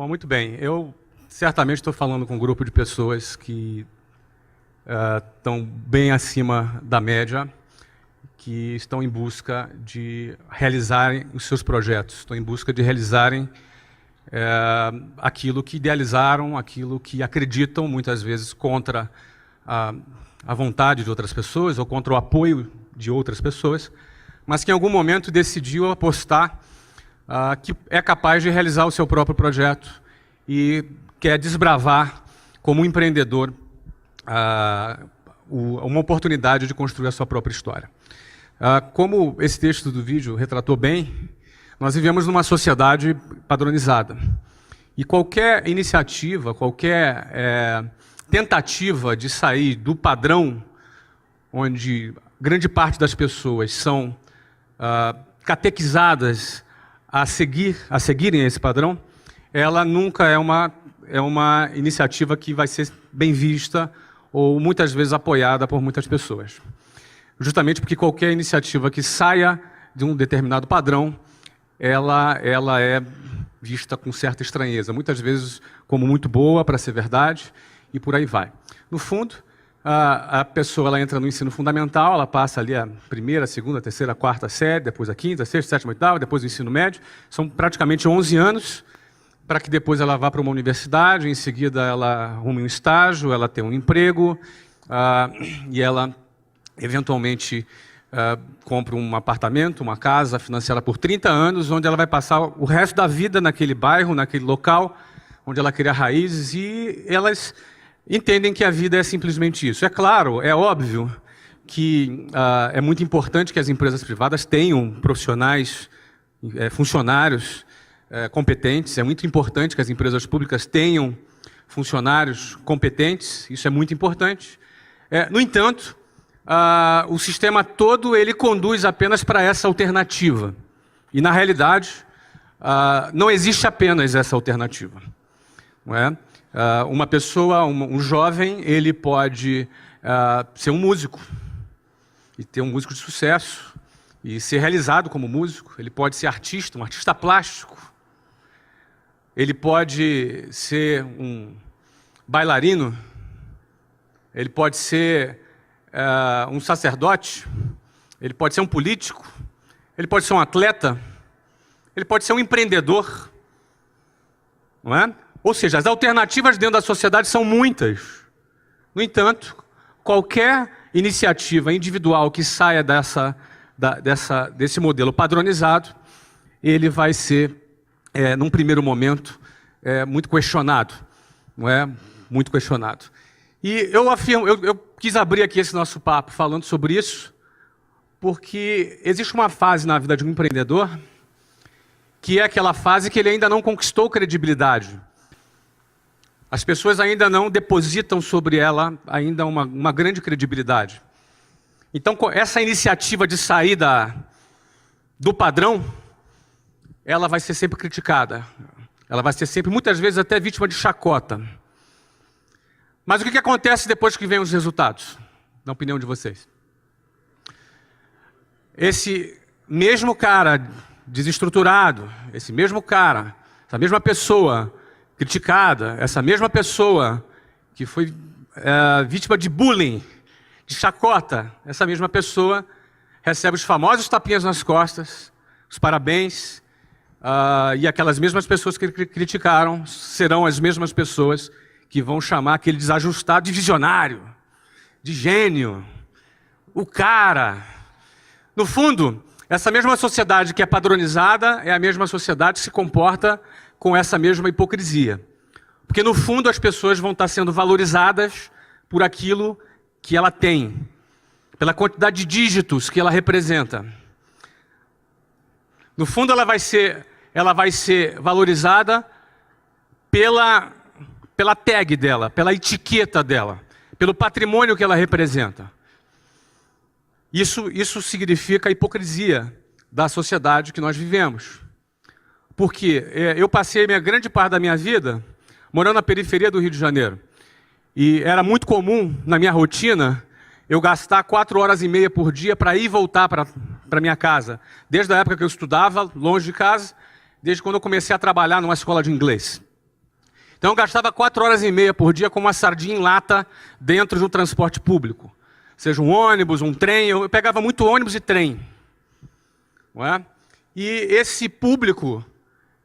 Bom, muito bem. Eu certamente estou falando com um grupo de pessoas que estão bem acima da média, que estão em busca de realizarem os seus projetos, estão em busca de realizarem aquilo que idealizaram, aquilo que acreditam, muitas vezes contra a vontade de outras pessoas ou contra o apoio de outras pessoas, mas que em algum momento decidiu apostar que é capaz de realizar o seu próprio projeto e quer desbravar, como empreendedor, uma oportunidade de construir a sua própria história. Como esse texto do vídeo retratou bem, nós vivemos numa sociedade padronizada. E qualquer iniciativa, qualquer tentativa de sair do padrão, onde grande parte das pessoas são catequizadas a seguirem esse padrão, ela nunca é uma iniciativa que vai ser bem vista ou muitas vezes apoiada por muitas pessoas. Justamente porque qualquer iniciativa que saia de um determinado padrão, ela é vista com certa estranheza, muitas vezes como muito boa para ser verdade, e por aí vai. No fundo, a pessoa ela entra no ensino fundamental, ela passa ali a primeira, segunda, terceira, quarta série, depois a quinta, sexta, sétima, oitava, depois o ensino médio. São praticamente 11 anos para que depois ela vá para uma universidade, em seguida ela arrume um estágio, ela tenha um emprego e ela eventualmente compra um apartamento, uma casa financiada por 30 anos, onde ela vai passar o resto da vida naquele bairro, naquele local, onde ela cria raízes, e elas entendem que a vida é simplesmente isso. É claro, é óbvio que é muito importante que as empresas privadas tenham profissionais, funcionários competentes, é muito importante que as empresas públicas tenham funcionários competentes, isso é muito importante. No entanto, o sistema todo ele conduz apenas para essa alternativa. E, na realidade, não existe apenas essa alternativa. Não é? Uma pessoa, um jovem, ele pode ser um músico, e ter um músico de sucesso, e ser realizado como músico. Ele pode ser artista, um artista plástico. Ele pode ser um bailarino. Ele pode ser um sacerdote. Ele pode ser um político. Ele pode ser um atleta. Ele pode ser um empreendedor. Não é? Ou seja, as alternativas dentro da sociedade são muitas. No entanto, qualquer iniciativa individual que saia desse modelo padronizado, ele vai ser, num primeiro momento, muito questionado. Não é? Muito questionado. E eu quis abrir aqui esse nosso papo falando sobre isso, porque existe uma fase na vida de um empreendedor que é aquela fase que ele ainda não conquistou credibilidade. As pessoas ainda não depositam sobre ela ainda uma grande credibilidade. Então, essa iniciativa de sair do padrão, ela vai ser sempre criticada. Ela vai ser sempre, muitas vezes, até vítima de chacota. Mas o que acontece depois que vem os resultados? Na opinião de vocês? Esse mesmo cara desestruturado, esse mesmo cara, essa mesma pessoa criticada, essa mesma pessoa que foi vítima de bullying, de chacota, essa mesma pessoa recebe os famosos tapinhas nas costas, os parabéns, e aquelas mesmas pessoas que criticaram serão as mesmas pessoas que vão chamar aquele desajustado de visionário, de gênio, o cara. No fundo, essa mesma sociedade que é padronizada é a mesma sociedade que se comporta com essa mesma hipocrisia. Porque, no fundo, as pessoas vão estar sendo valorizadas por aquilo que ela tem, pela quantidade de dígitos que ela representa. No fundo, ela vai ser valorizada pela tag dela, pela etiqueta dela, pelo patrimônio que ela representa. Isso significa a hipocrisia da sociedade que nós vivemos. Porque eu passei a grande parte da minha vida morando na periferia do Rio de Janeiro. E era muito comum, na minha rotina, eu gastar 4 horas e meia por dia para ir e voltar para minha casa. Desde a época que eu estudava, longe de casa, desde quando eu comecei a trabalhar numa escola de inglês. Então eu gastava 4 horas e meia por dia com uma sardinha em lata dentro de um transporte público. Seja um ônibus, um trem, eu pegava muito ônibus e trem. Não é? E esse público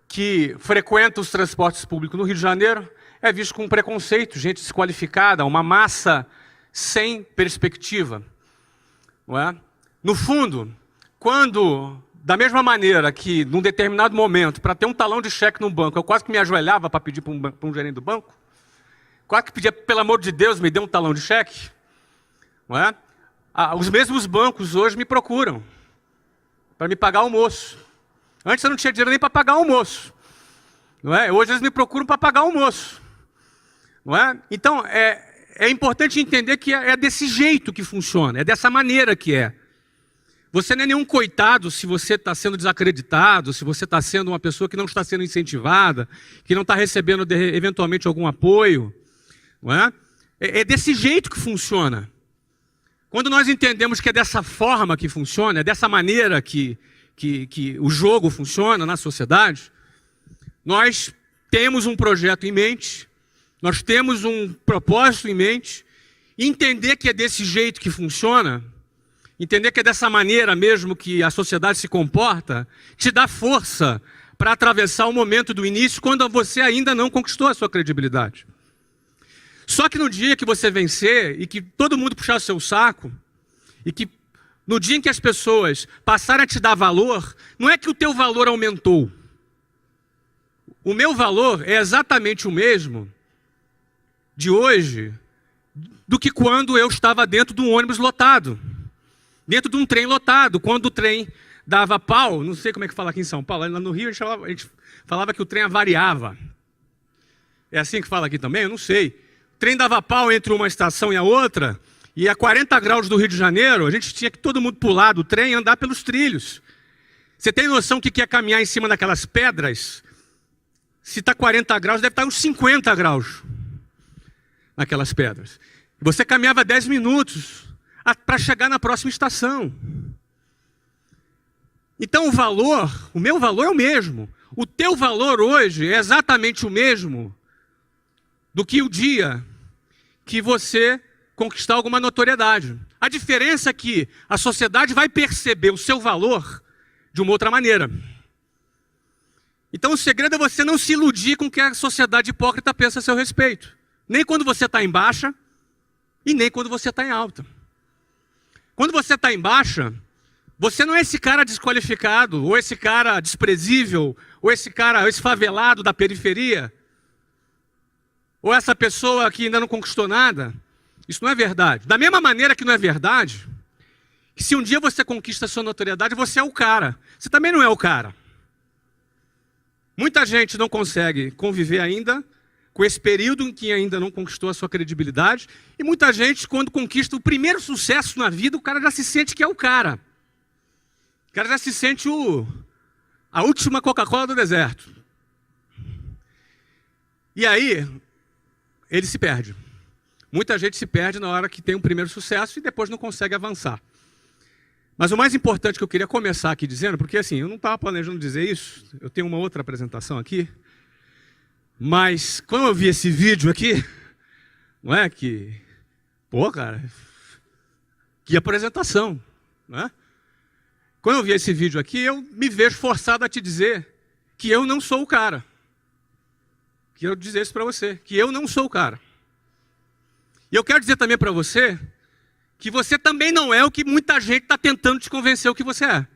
que frequenta os transportes públicos no Rio de Janeiro é visto com preconceito, gente desqualificada, uma massa sem perspectiva. Não é? No fundo, quando, da mesma maneira que, num determinado momento, para ter um talão de cheque no banco, eu quase que me ajoelhava para pedir para um gerente do banco, quase que pedia, pelo amor de Deus, me dê um talão de cheque. Não é? Os mesmos bancos hoje me procuram para me pagar almoço. Antes eu não tinha dinheiro nem para pagar almoço. Não é? Hoje eles me procuram para pagar almoço. Não é? Então, é importante entender que é desse jeito que funciona, é dessa maneira que é. Você não é nenhum coitado se você está sendo desacreditado, se você está sendo uma pessoa que não está sendo incentivada, que não está recebendo eventualmente algum apoio. Não é? É desse jeito que funciona. Quando nós entendemos que é dessa forma que funciona, é dessa maneira que o jogo funciona na sociedade, nós temos um projeto em mente, nós temos um propósito em mente, e entender que é desse jeito que funciona, entender que é dessa maneira mesmo que a sociedade se comporta, te dá força para atravessar o momento do início quando você ainda não conquistou a sua credibilidade. Só que no dia que você vencer e que todo mundo puxar o seu saco, e que no dia em que as pessoas passarem a te dar valor, não é que o teu valor aumentou. O meu valor é exatamente o mesmo de hoje do que quando eu estava dentro de um ônibus lotado, dentro de um trem lotado, quando o trem dava pau, não sei como é que fala aqui em São Paulo, lá no Rio a gente falava que o trem avariava. É assim que fala aqui também? Eu não sei. O trem dava pau entre uma estação e a outra, e a 40 graus do Rio de Janeiro, a gente tinha que todo mundo pular do trem e andar pelos trilhos. Você tem noção do que é caminhar em cima daquelas pedras? Se está 40 graus, deve estar uns 50 graus naquelas pedras. Você caminhava 10 minutos para chegar na próxima estação. Então o meu valor é o mesmo. O teu valor hoje é exatamente o mesmo do que o dia que você conquistar alguma notoriedade. A diferença é que a sociedade vai perceber o seu valor de uma outra maneira. Então o segredo é você não se iludir com o que a sociedade hipócrita pensa a seu respeito. Nem quando você está em baixa e nem quando você está em alta. Quando você está em baixa, você não é esse cara desqualificado, ou esse cara desprezível, ou esse cara, esse favelado da periferia, ou essa pessoa que ainda não conquistou nada. Isso não é verdade. Da mesma maneira que não é verdade, que se um dia você conquista a sua notoriedade, você é o cara. Você também não é o cara. Muita gente não consegue conviver ainda com esse período em que ainda não conquistou a sua credibilidade, e muita gente, quando conquista o primeiro sucesso na vida, o cara já se sente que é o cara. O cara já se sente a última Coca-Cola do deserto. E aí, ele se perde. Muita gente se perde na hora que tem um primeiro sucesso e depois não consegue avançar. Mas o mais importante que eu queria começar aqui dizendo, porque assim, eu não estava planejando dizer isso, eu tenho uma outra apresentação aqui, mas quando eu vi esse vídeo aqui, não é que... Pô, cara, que apresentação, não é? Quando eu vi esse vídeo aqui, eu me vejo forçado a te dizer que eu não sou o cara. Que eu dizer isso para você, que eu não sou o cara. E eu quero dizer também para você que você também não é o que muita gente está tentando te convencer o que você é.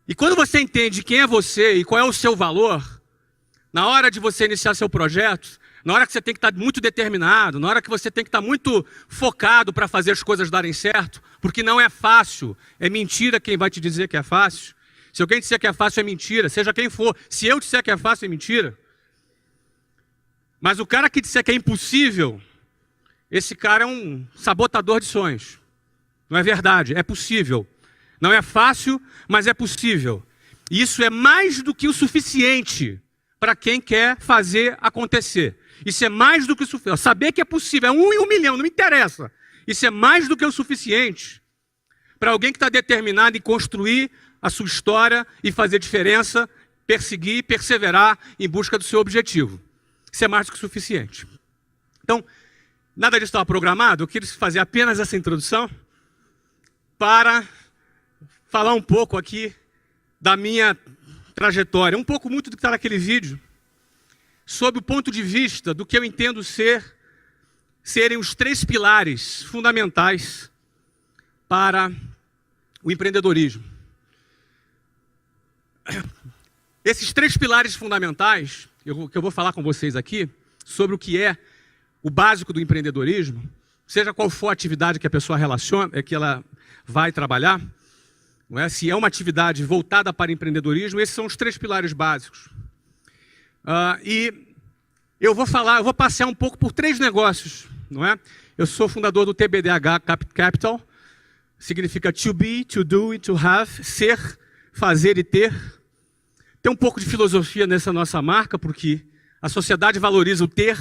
E quando você entende quem é você e qual é o seu valor, na hora de você iniciar seu projeto, na hora que você tem que estar muito determinado, na hora que você tem que estar muito focado para fazer as coisas darem certo, porque não é fácil, é mentira quem vai te dizer que é fácil. Se alguém disser que é fácil, é mentira, seja quem for. Se eu disser que é fácil, é mentira. Mas o cara que disser que é impossível, esse cara é um sabotador de sonhos. Não é verdade, é possível. Não é fácil, mas é possível. E isso é mais do que o suficiente para quem quer fazer acontecer. Isso é mais do que o suficiente. Saber que é possível, é 1 em 1 milhão, não me interessa. Isso é mais do que o suficiente para alguém que está determinado em construir a sua história e fazer diferença perseguir e perseverar em busca do seu objetivo. Isso é mais do que suficiente. Então, nada disso estava programado, eu queria fazer apenas essa introdução para falar um pouco aqui da minha trajetória, um pouco muito do que está naquele vídeo, sob o ponto de vista do que eu entendo serem os 3 pilares fundamentais para o empreendedorismo. Esses 3 pilares fundamentais, que eu vou falar com vocês aqui, sobre o que é o básico do empreendedorismo, seja qual for a atividade que a pessoa que ela vai trabalhar, não é? Se é uma atividade voltada para empreendedorismo, esses são os 3 pilares básicos. E eu vou passear um pouco por 3 negócios, não é? Eu sou fundador do TBDH Capital, significa to be, to do e to have, ser, fazer e ter. Tem um pouco de filosofia nessa nossa marca, porque a sociedade valoriza o ter,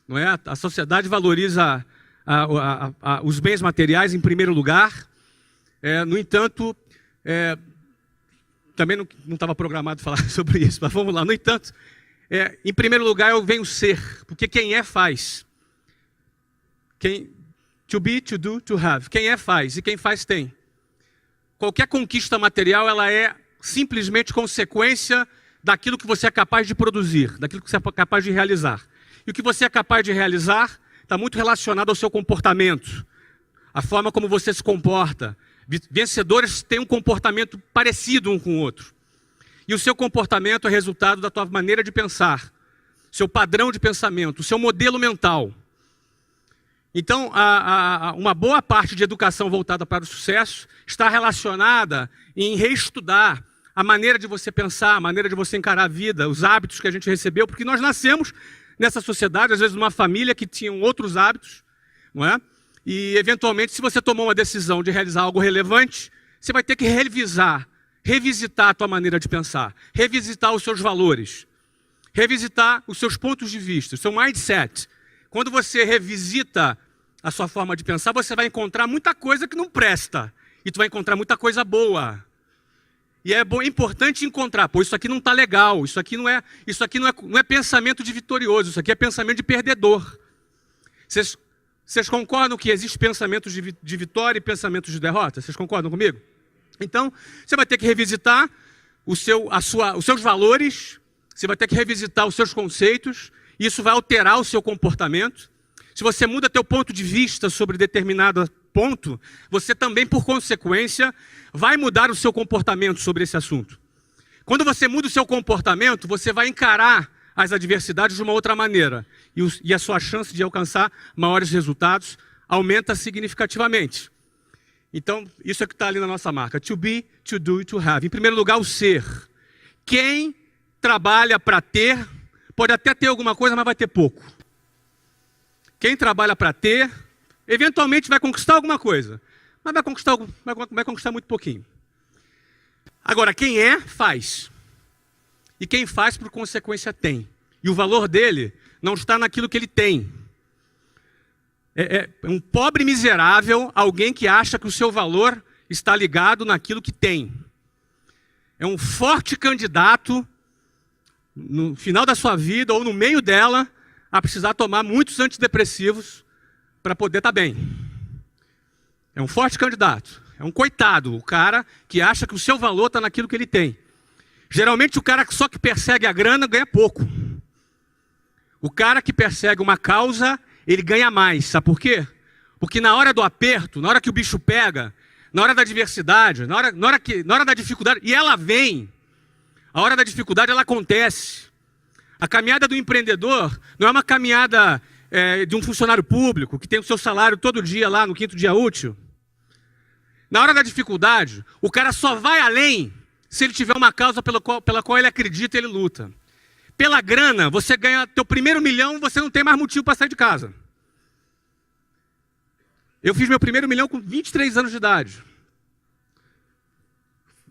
não é? A sociedade valoriza os bens materiais em primeiro lugar. No entanto, também não estava programado falar sobre isso, mas vamos lá. No entanto, em primeiro lugar eu venho ser, porque quem é faz. To be, to do, to have. Quem é faz, e quem faz tem. Qualquer conquista material, ela é simplesmente consequência daquilo que você é capaz de produzir, daquilo que você é capaz de realizar. E o que você é capaz de realizar está muito relacionado ao seu comportamento, a forma como você se comporta. Vencedores têm um comportamento parecido um com o outro. E o seu comportamento é resultado da tua maneira de pensar, seu padrão de pensamento, o seu modelo mental. Então, uma boa parte de educação voltada para o sucesso está relacionada em reestudar a maneira de você pensar, a maneira de você encarar a vida, os hábitos que a gente recebeu, porque nós nascemos nessa sociedade, às vezes numa família que tinham outros hábitos, não é? E, eventualmente, se você tomou uma decisão de realizar algo relevante, você vai ter que revisitar a tua maneira de pensar, revisitar os seus valores, revisitar os seus pontos de vista, o seu mindset. Quando você revisita a sua forma de pensar, você vai encontrar muita coisa que não presta, e tu vai encontrar muita coisa boa. E é importante encontrar, pô, isso aqui não está legal, isso aqui não é pensamento de vitorioso, isso aqui é pensamento de perdedor. Vocês concordam que existe pensamentos de vitória e pensamentos de derrota? Vocês concordam comigo? Então, você vai ter que revisitar os seus valores, você vai ter que revisitar os seus conceitos, e isso vai alterar o seu comportamento. Se você muda teu ponto de vista sobre determinado ponto, você também, por consequência, vai mudar o seu comportamento sobre esse assunto. Quando você muda o seu comportamento, você vai encarar as adversidades de uma outra maneira. E a sua chance de alcançar maiores resultados aumenta significativamente. Então, isso é o que está ali na nossa marca. To be, to do e to have. Em primeiro lugar, o ser. Quem trabalha para ter, pode até ter alguma coisa, mas vai ter pouco. Quem trabalha para ter, eventualmente vai conquistar alguma coisa, mas vai conquistar muito pouquinho. Agora, quem é, faz. E quem faz, por consequência, tem. E o valor dele não está naquilo que ele tem. É um pobre miserável, alguém que acha que o seu valor está ligado naquilo que tem. É um forte candidato, no final da sua vida ou no meio dela, a precisar tomar muitos antidepressivos para poder estar bem. É um forte candidato. É um coitado, o cara que acha que o seu valor está naquilo que ele tem. Geralmente o cara só que persegue a grana ganha pouco. O cara que persegue uma causa, ele ganha mais. Sabe por quê? Porque na hora do aperto, na hora que o bicho pega, na hora da adversidade, na hora da dificuldade, e ela vem, a hora da dificuldade ela acontece. A caminhada do empreendedor não é uma caminhada de um funcionário público que tem o seu salário todo dia lá no 5º dia útil. Na hora da dificuldade, o cara só vai além se ele tiver uma causa pela qual ele acredita e ele luta. Pela grana, você ganha teu primeiro milhão, você não tem mais motivo para sair de casa. Eu fiz meu primeiro milhão com 23 anos de idade.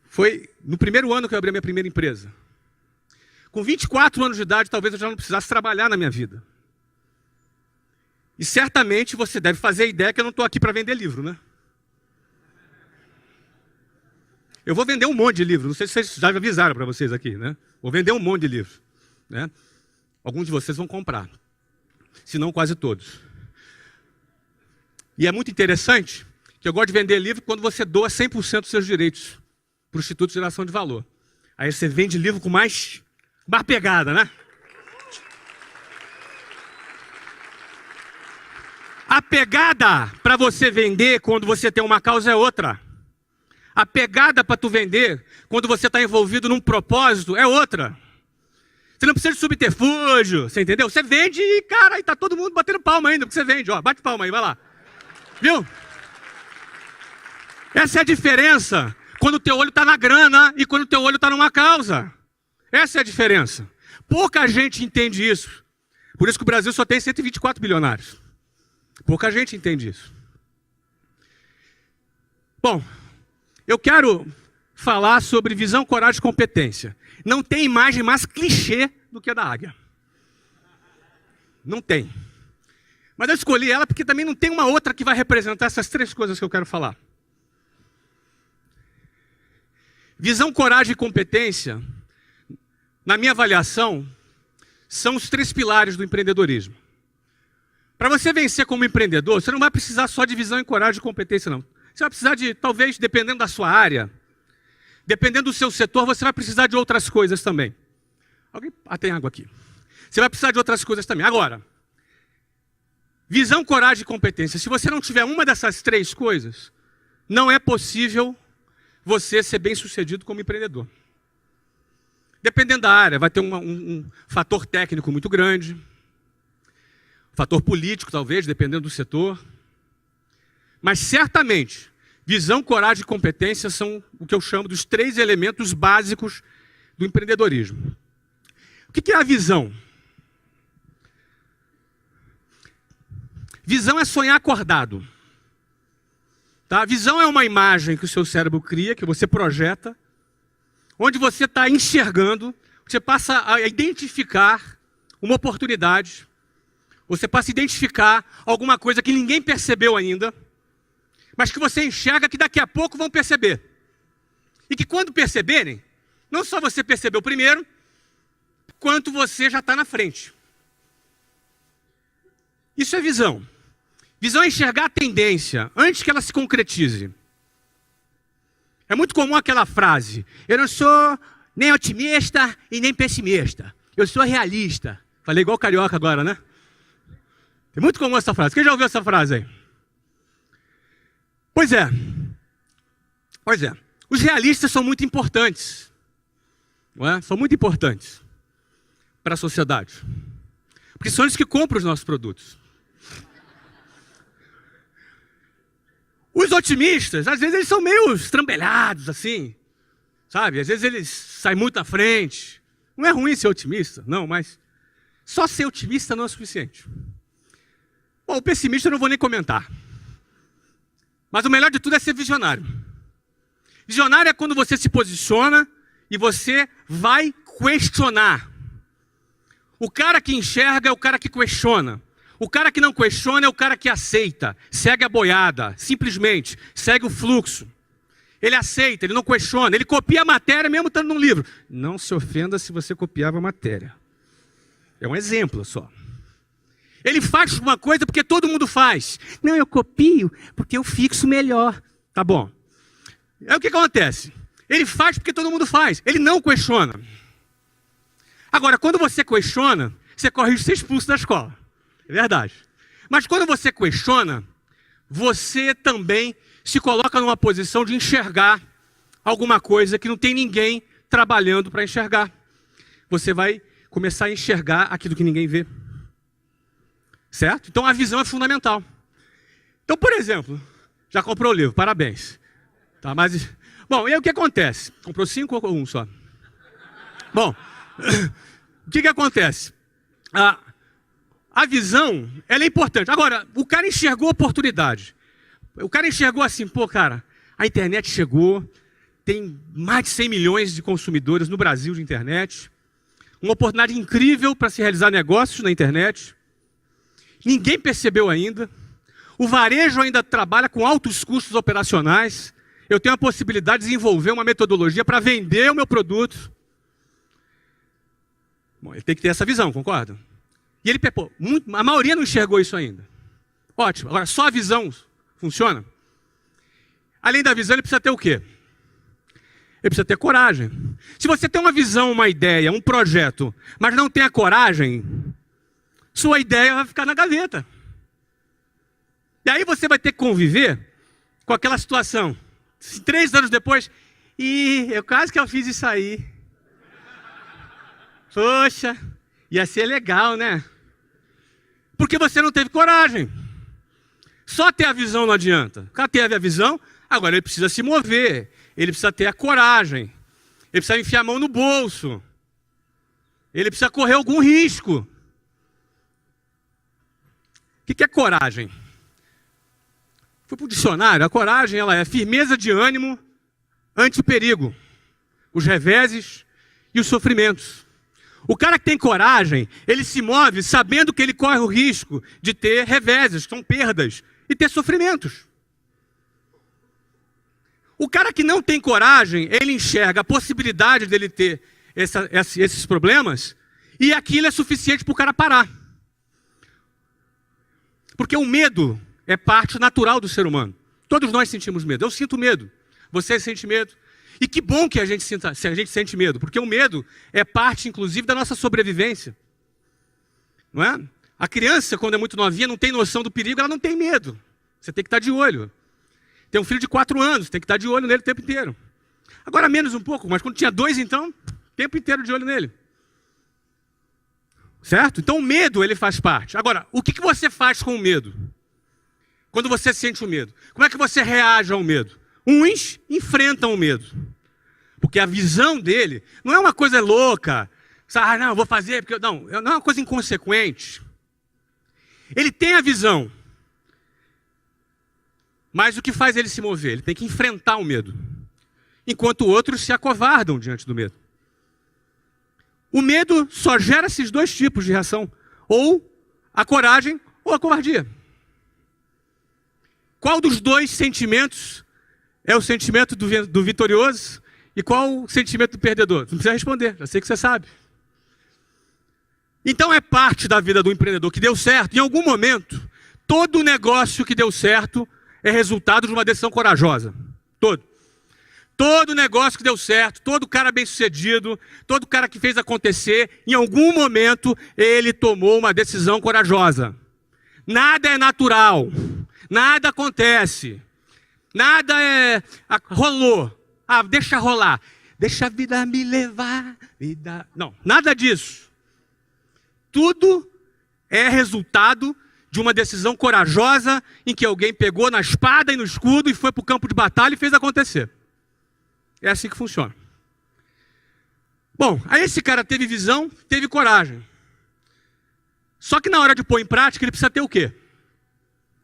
Foi no primeiro ano que eu abri a minha primeira empresa. Com 24 anos de idade, talvez eu já não precisasse trabalhar na minha vida. E certamente você deve fazer a ideia que eu não estou aqui para vender livro, né? Eu vou vender um monte de livro. Não sei se vocês já avisaram para vocês aqui, né? Vou vender um monte de livro, né? Alguns de vocês vão comprar, se não quase todos. E é muito interessante que eu gosto de vender livro quando você doa 100% dos seus direitos para o Instituto de Geração de Valor. Aí você vende livro com mais pegada, né? A pegada para você vender quando você tem uma causa é outra. A pegada para tu vender quando você está envolvido num propósito é outra. Você não precisa de subterfúgio, você entendeu? Você vende e, cara, aí tá todo mundo batendo palma ainda, porque você vende, ó, bate palma aí, vai lá. Viu? Essa é a diferença quando o teu olho está na grana e quando o teu olho está numa causa. Essa é a diferença. Pouca gente entende isso. Por isso que o Brasil só tem 124 bilionários. Pouca gente entende isso. Bom, eu quero falar sobre visão, coragem e competência. Não tem imagem mais clichê do que a da águia. Não tem. Mas eu escolhi ela porque também não tem uma outra que vai representar essas três coisas que eu quero falar. Visão, coragem e competência, na minha avaliação, são os três pilares do empreendedorismo. Para você vencer como empreendedor, você não vai precisar só de visão, coragem e competência, não. Você vai precisar de, talvez, dependendo da sua área, dependendo do seu setor, você vai precisar de outras coisas também. Alguém? Ah, tem água aqui. Você vai precisar de outras coisas também. Agora, visão, coragem e competência. Se você não tiver uma dessas três coisas, não é possível você ser bem-sucedido como empreendedor. Dependendo da área, vai ter um fator técnico muito grande, fator político, talvez, dependendo do setor. Mas, certamente, visão, coragem e competência são o que eu chamo dos três elementos básicos do empreendedorismo. O que é a visão? Visão é sonhar acordado. Tá? Visão é uma imagem que o seu cérebro cria, que você projeta, onde você está enxergando, você passa a identificar uma oportunidade, você passa a identificar alguma coisa que ninguém percebeu ainda, mas que você enxerga que daqui a pouco vão perceber. E que quando perceberem, não só você percebeu primeiro, quanto você já está na frente. Isso é visão. Visão é enxergar a tendência antes que ela se concretize. É muito comum aquela frase: eu não sou nem otimista e nem pessimista. Eu sou realista. Falei igual carioca agora, né? É muito comum essa frase. Quem já ouviu essa frase aí? Pois é. Os realistas são muito importantes. Não é? São muito importantes para a sociedade. Porque são eles que compram os nossos produtos. Os otimistas, às vezes eles são meio estrambelhados, assim, sabe? Às vezes eles saem muito à frente. Não é ruim ser otimista, não, mas só ser otimista não é suficiente. Bom, o pessimista eu não vou nem comentar. Mas o melhor de tudo é ser visionário. Visionário é quando você se posiciona e você vai questionar. O cara que enxerga é o cara que questiona. O cara que não questiona é o cara que aceita, segue a boiada, simplesmente, segue o fluxo. Ele aceita, ele não questiona, ele copia a matéria mesmo estando num livro. Não se ofenda se você copiava a matéria. É um exemplo só. Ele faz uma coisa porque todo mundo faz. Não, eu copio porque eu fixo melhor. Tá bom. É o que acontece. Ele faz porque todo mundo faz. Ele não questiona. Agora, quando você questiona, você corre risco de ser expulso da escola. É verdade. Mas quando você questiona, você também se coloca numa posição de enxergar alguma coisa que não tem ninguém trabalhando para enxergar. Você vai começar a enxergar aquilo que ninguém vê. Certo? Então a visão é fundamental. Então, por exemplo, já comprou o livro, parabéns. Tá, mas... Bom, e aí o que acontece? Comprou 5 ou 1 só? Bom, o que acontece? A visão, ela é importante. Agora, o cara enxergou a oportunidade. O cara enxergou assim, pô, cara, a internet chegou, tem mais de 100 milhões de consumidores no Brasil de internet, uma oportunidade incrível para se realizar negócios na internet. Ninguém percebeu ainda. O varejo ainda trabalha com altos custos operacionais. eu tenho a possibilidade de desenvolver uma metodologia para vender o meu produto. Bom, ele tem que ter essa visão, concorda? E ele, pô, a maioria não enxergou isso ainda. Ótimo. Agora, só a visão funciona? Além da visão, ele precisa ter o quê? Ele precisa ter coragem. Se você tem uma visão, uma ideia, um projeto, mas não tem a coragem, sua ideia vai ficar na gaveta. E aí você vai ter que conviver com aquela situação. 3 anos depois, eu quase que eu fiz isso aí. Poxa, ia ser legal, né? Porque você não teve coragem. Só ter a visão não adianta. O cara teve a visão, agora ele precisa se mover. Ele precisa ter a coragem. Ele precisa enfiar a mão no bolso. Ele precisa correr algum risco. O que é coragem? Fui para o dicionário. A coragem ela é firmeza de ânimo ante o perigo, os reveses e os sofrimentos. O cara que tem coragem, ele se move sabendo que ele corre o risco de ter reveses, que são perdas, e ter sofrimentos. O cara que não tem coragem, ele enxerga a possibilidade dele ter esses problemas, e aquilo é suficiente para o cara parar. Porque o medo é parte natural do ser humano. Todos nós sentimos medo. Eu sinto medo. Você sente medo. E que bom que a gente sente medo, porque o medo é parte, inclusive, da nossa sobrevivência. Não é? A criança, quando é muito novinha, não tem noção do perigo, ela não tem medo. Você tem que estar de olho. Tem um filho de 4 anos, tem que estar de olho nele o tempo inteiro. Agora menos um pouco, mas quando tinha 2, então, o tempo inteiro de olho nele. Certo? Então o medo, ele faz parte. Agora, o que você faz com o medo? Quando você sente o medo? Como é que você reage ao medo? Uns enfrentam o medo. Porque a visão dele não é uma coisa louca. Não, eu vou fazer, porque não é uma coisa inconsequente. Ele tem a visão. Mas o que faz ele se mover? Ele tem que enfrentar o medo. Enquanto outros se acovardam diante do medo. O medo só gera esses 2 tipos de reação. Ou a coragem ou a covardia. Qual dos 2 sentimentos é o sentimento do vitorioso e qual o sentimento do perdedor? Não precisa responder, já sei que você sabe. Então é parte da vida do empreendedor que deu certo. Em algum momento, todo negócio que deu certo é resultado de uma decisão corajosa. Todo negócio que deu certo, todo cara bem-sucedido, todo cara que fez acontecer, em algum momento ele tomou uma decisão corajosa. Nada é natural, nada acontece. Nada rolou. Deixa rolar. Deixa a vida me levar. Não, nada disso. Tudo é resultado de uma decisão corajosa em que alguém pegou na espada e no escudo e foi para o campo de batalha e fez acontecer. É assim que funciona. Bom, aí esse cara teve visão, teve coragem. Só que na hora de pôr em prática, ele precisa ter o quê?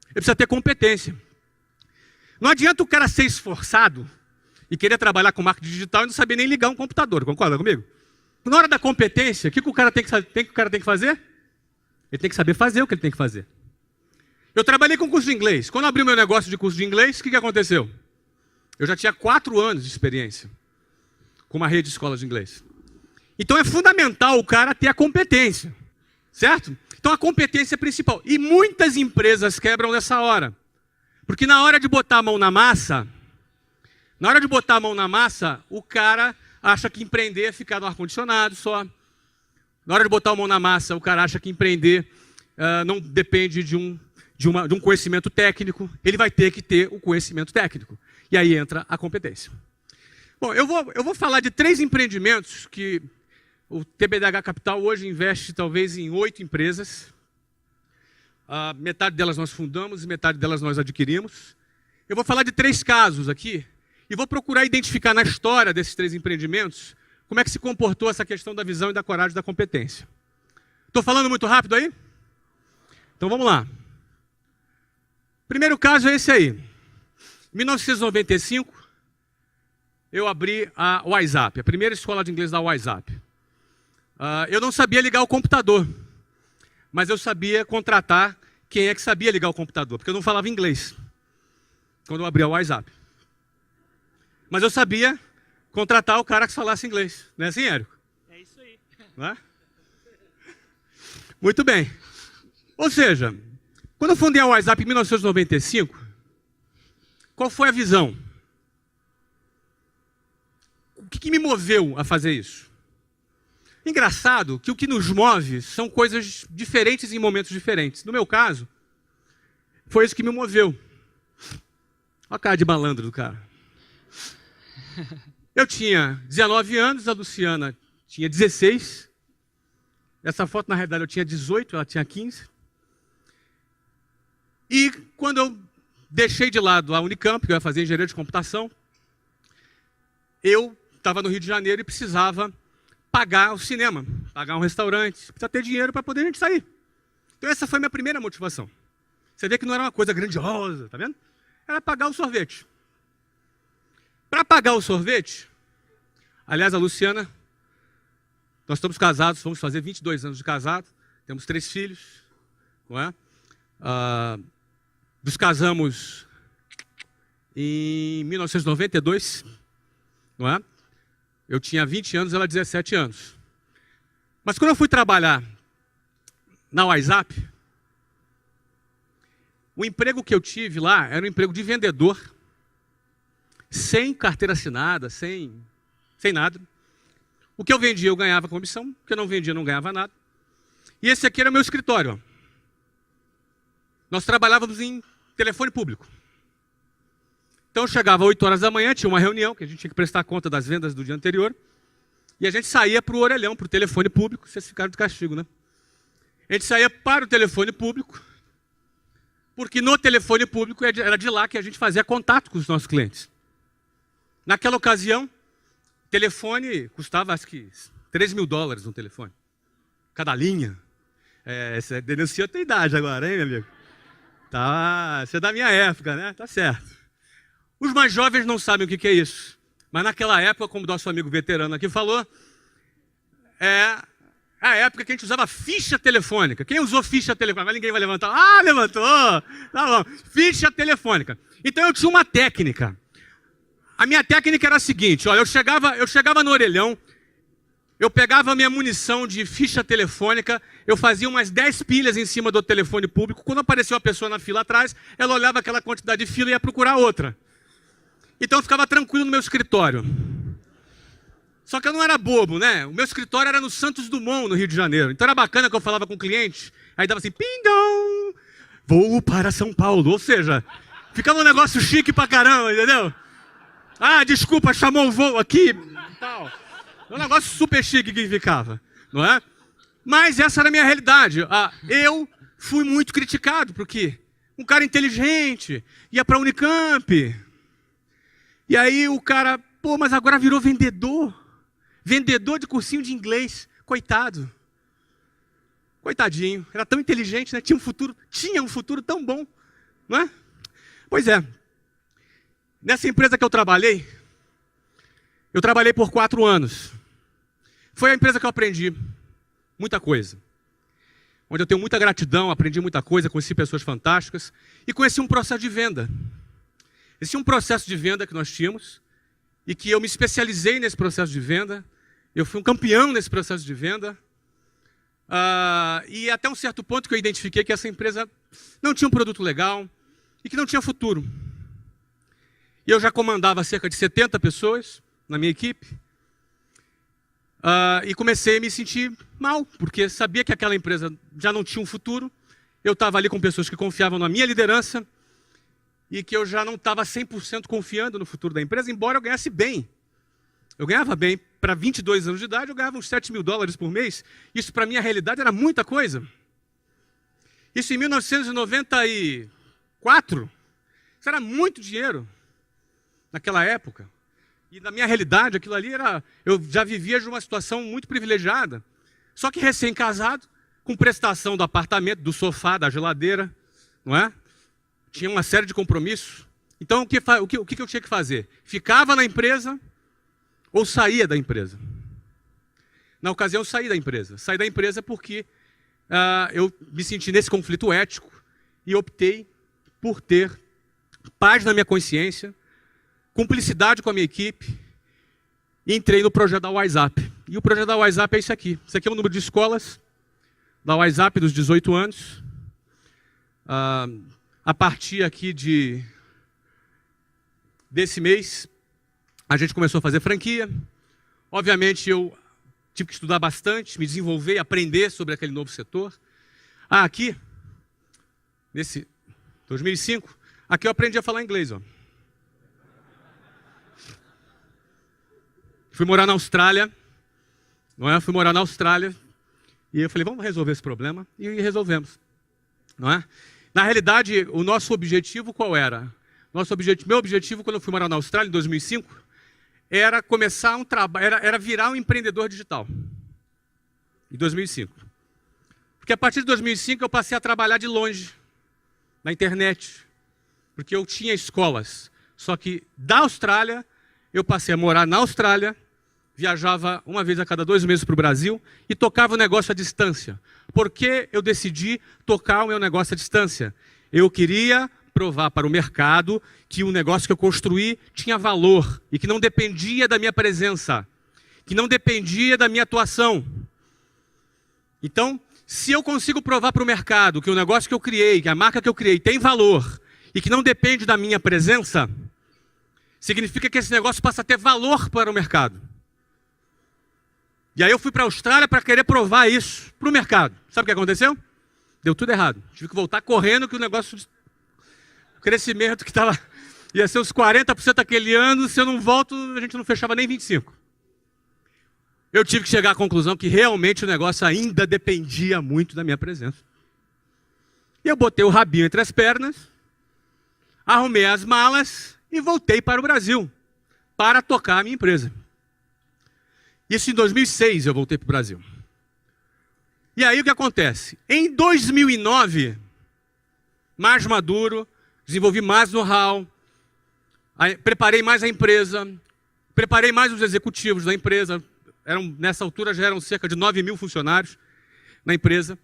Ele precisa ter competência. Não adianta o cara ser esforçado e querer trabalhar com marketing digital e não saber nem ligar um computador, concorda comigo? Na hora da competência, o que o cara tem que fazer? Ele tem que saber fazer o que ele tem que fazer. Eu trabalhei com curso de inglês. Quando eu abri o meu negócio de curso de inglês, o que aconteceu? Eu já tinha 4 anos de experiência com uma rede de escolas de inglês. Então é fundamental o cara ter a competência, certo? Então a competência é principal. E muitas empresas quebram nessa hora. Porque na hora de botar a mão na massa, o cara acha que empreender é ficar no ar-condicionado só. Na hora de botar a mão na massa, o cara acha que empreender não depende de um conhecimento técnico. Ele vai ter que ter o conhecimento técnico. E aí entra a competência. Bom, eu vou falar de 3 empreendimentos que o TBDH Capital hoje investe talvez em 8 empresas. Metade delas nós fundamos e metade delas nós adquirimos. Eu vou falar de 3 casos aqui e vou procurar identificar na história desses 3 empreendimentos como é que se comportou essa questão da visão e da coragem e da competência. Estou falando muito rápido aí? Então vamos lá. Primeiro caso é esse aí. Em 1995, eu abri a WhatsApp, a primeira escola de inglês da WhatsApp. Eu não sabia ligar o computador, mas eu sabia contratar quem é que sabia ligar o computador, porque eu não falava inglês quando eu abri a WhatsApp. Mas eu sabia contratar o cara que falasse inglês. Não é assim, Érico? É isso aí. Não é? Muito bem. Ou seja, quando eu fundei a WhatsApp em 1995, qual foi a visão? O que me moveu a fazer isso? Engraçado que o que nos move são coisas diferentes em momentos diferentes. No meu caso, foi isso que me moveu. Olha a cara de malandro do cara. Eu tinha 19 anos, a Luciana tinha 16. Essa foto, na realidade, eu tinha 18, ela tinha 15. E quando eu deixei de lado a Unicamp, que eu ia fazer engenharia de computação, eu estava no Rio de Janeiro e precisava pagar o cinema, pagar um restaurante, precisa ter dinheiro para poder a gente sair. Então essa foi a minha primeira motivação. Você vê que não era uma coisa grandiosa, tá vendo? Era pagar o sorvete. Para pagar o sorvete, aliás, a Luciana, nós estamos casados, vamos fazer 22 anos de casado, temos 3 filhos, não é? Nos casamos em 1992, não é? Eu tinha 20 anos, ela 17 anos. Mas quando eu fui trabalhar na WhatsApp, o emprego que eu tive lá era um emprego de vendedor, sem carteira assinada, sem nada. O que eu vendia eu ganhava comissão, o que eu não vendia eu não ganhava nada. E esse aqui era o meu escritório. Ó. Nós trabalhávamos em telefone público. Então eu chegava às 8 horas da manhã, tinha uma reunião, que a gente tinha que prestar conta das vendas do dia anterior, e a gente saía para o orelhão, para o telefone público, vocês ficaram de castigo, né? A gente saía para o telefone público, porque no telefone público era de lá que a gente fazia contato com os nossos clientes. Naquela ocasião, telefone custava, acho que, $3.000 um telefone. Cada linha. Você denunciou a tua idade agora, hein, meu amigo? Tá, você é da minha época, né? Tá certo. Os mais jovens não sabem o que é isso. Mas naquela época, como nosso amigo veterano aqui falou, é a época que a gente usava ficha telefônica. Quem usou ficha telefônica? Mas ninguém vai levantar. Ah, levantou! Tá bom. Ficha telefônica. Então eu tinha uma técnica. A minha técnica era a seguinte, olha, eu chegava no orelhão, eu pegava a minha munição de ficha telefônica, eu fazia umas 10 pilhas em cima do telefone público, quando aparecia uma pessoa na fila atrás, ela olhava aquela quantidade de fila e ia procurar outra. Então eu ficava tranquilo no meu escritório. Só que eu não era bobo, né? O meu escritório era no Santos Dumont, no Rio de Janeiro. Então era bacana que eu falava com o cliente, aí dava assim, pindão, voo para São Paulo. Ou seja, ficava um negócio chique pra caramba, entendeu? Ah, desculpa, chamou o voo aqui, tal. Um negócio super chique que ficava, não é? Mas essa era a minha realidade. Eu fui muito criticado, porque um cara inteligente ia para a Unicamp. E aí o cara, pô, mas agora virou vendedor. Vendedor de cursinho de inglês. Coitado. Coitadinho. Era tão inteligente, né? Tinha um futuro tão bom, não é? Pois é. Nessa empresa que eu trabalhei por 4 anos. Foi a empresa que eu aprendi muita coisa. Onde eu tenho muita gratidão, aprendi muita coisa, conheci pessoas fantásticas e conheci um processo de venda. Esse é um processo de venda que nós tínhamos e que eu me especializei nesse processo de venda. Eu fui um campeão nesse processo de venda. E até um certo ponto que eu identifiquei que essa empresa não tinha um produto legal e que não tinha futuro. E eu já comandava cerca de 70 pessoas na minha equipe. E comecei a me sentir mal, porque sabia que aquela empresa já não tinha um futuro. Eu estava ali com pessoas que confiavam na minha liderança e que eu já não estava 100% confiando no futuro da empresa, embora eu ganhasse bem. Eu ganhava bem. Para 22 anos de idade, eu ganhava uns $7.000 por mês. Isso, para minha realidade, era muita coisa. Isso em 1994. Isso era muito dinheiro naquela época. E na minha realidade, aquilo ali era... Eu já vivia de uma situação muito privilegiada. Só que recém-casado, com prestação do apartamento, do sofá, da geladeira, não é? Tinha uma série de compromissos. Então, o que eu tinha que fazer? Ficava na empresa ou saía da empresa? Na ocasião, eu saí da empresa. Saí da empresa porque eu me senti nesse conflito ético e optei por ter paz na minha consciência, cumplicidade com a minha equipe, e entrei no projeto da WhatsApp. E o projeto da WhatsApp é isso aqui. Isso aqui é o número de escolas da WhatsApp dos 18 anos. A partir aqui desse mês, a gente começou a fazer franquia. Obviamente, eu tive que estudar bastante, me desenvolver, aprender sobre aquele novo setor. Aqui, nesse 2005, aqui eu aprendi a falar inglês. Ó. Fui morar na Austrália, não é? Fui morar na Austrália e eu falei, vamos resolver esse problema, e resolvemos, não é? Na realidade, o nosso objetivo qual era? Meu objetivo quando eu fui morar na Austrália em 2005 era começar um trabalho, era virar um empreendedor digital. Em 2005. Porque a partir de 2005 eu passei a trabalhar de longe, na internet, porque eu tinha escolas. Só que da Austrália, eu passei a morar na Austrália, viajava uma vez a cada 2 meses para o Brasil e tocava o negócio à distância. Por que eu decidi tocar o meu negócio à distância? Eu queria provar para o mercado que o negócio que eu construí tinha valor e que não dependia da minha presença, que não dependia da minha atuação. Então, se eu consigo provar para o mercado que o negócio que eu criei, que a marca que eu criei tem valor e que não depende da minha presença, significa que esse negócio passa a ter valor para o mercado. E aí eu fui para a Austrália para querer provar isso para o mercado. Sabe o que aconteceu? Deu tudo errado. Tive que voltar correndo que o negócio, o crescimento que estava, ia ser uns 40% aquele ano, se eu não volto, a gente não fechava nem 25%. Eu tive que chegar à conclusão que realmente o negócio ainda dependia muito da minha presença. E eu botei o rabinho entre as pernas, arrumei as malas e voltei para o Brasil, para tocar a minha empresa. Isso em 2006 eu voltei para o Brasil. E aí o que acontece? Em 2009, mais maduro, desenvolvi mais know-how, preparei mais a empresa, preparei mais os executivos da empresa. Nessa altura já eram cerca de 9.000 funcionários na empresa.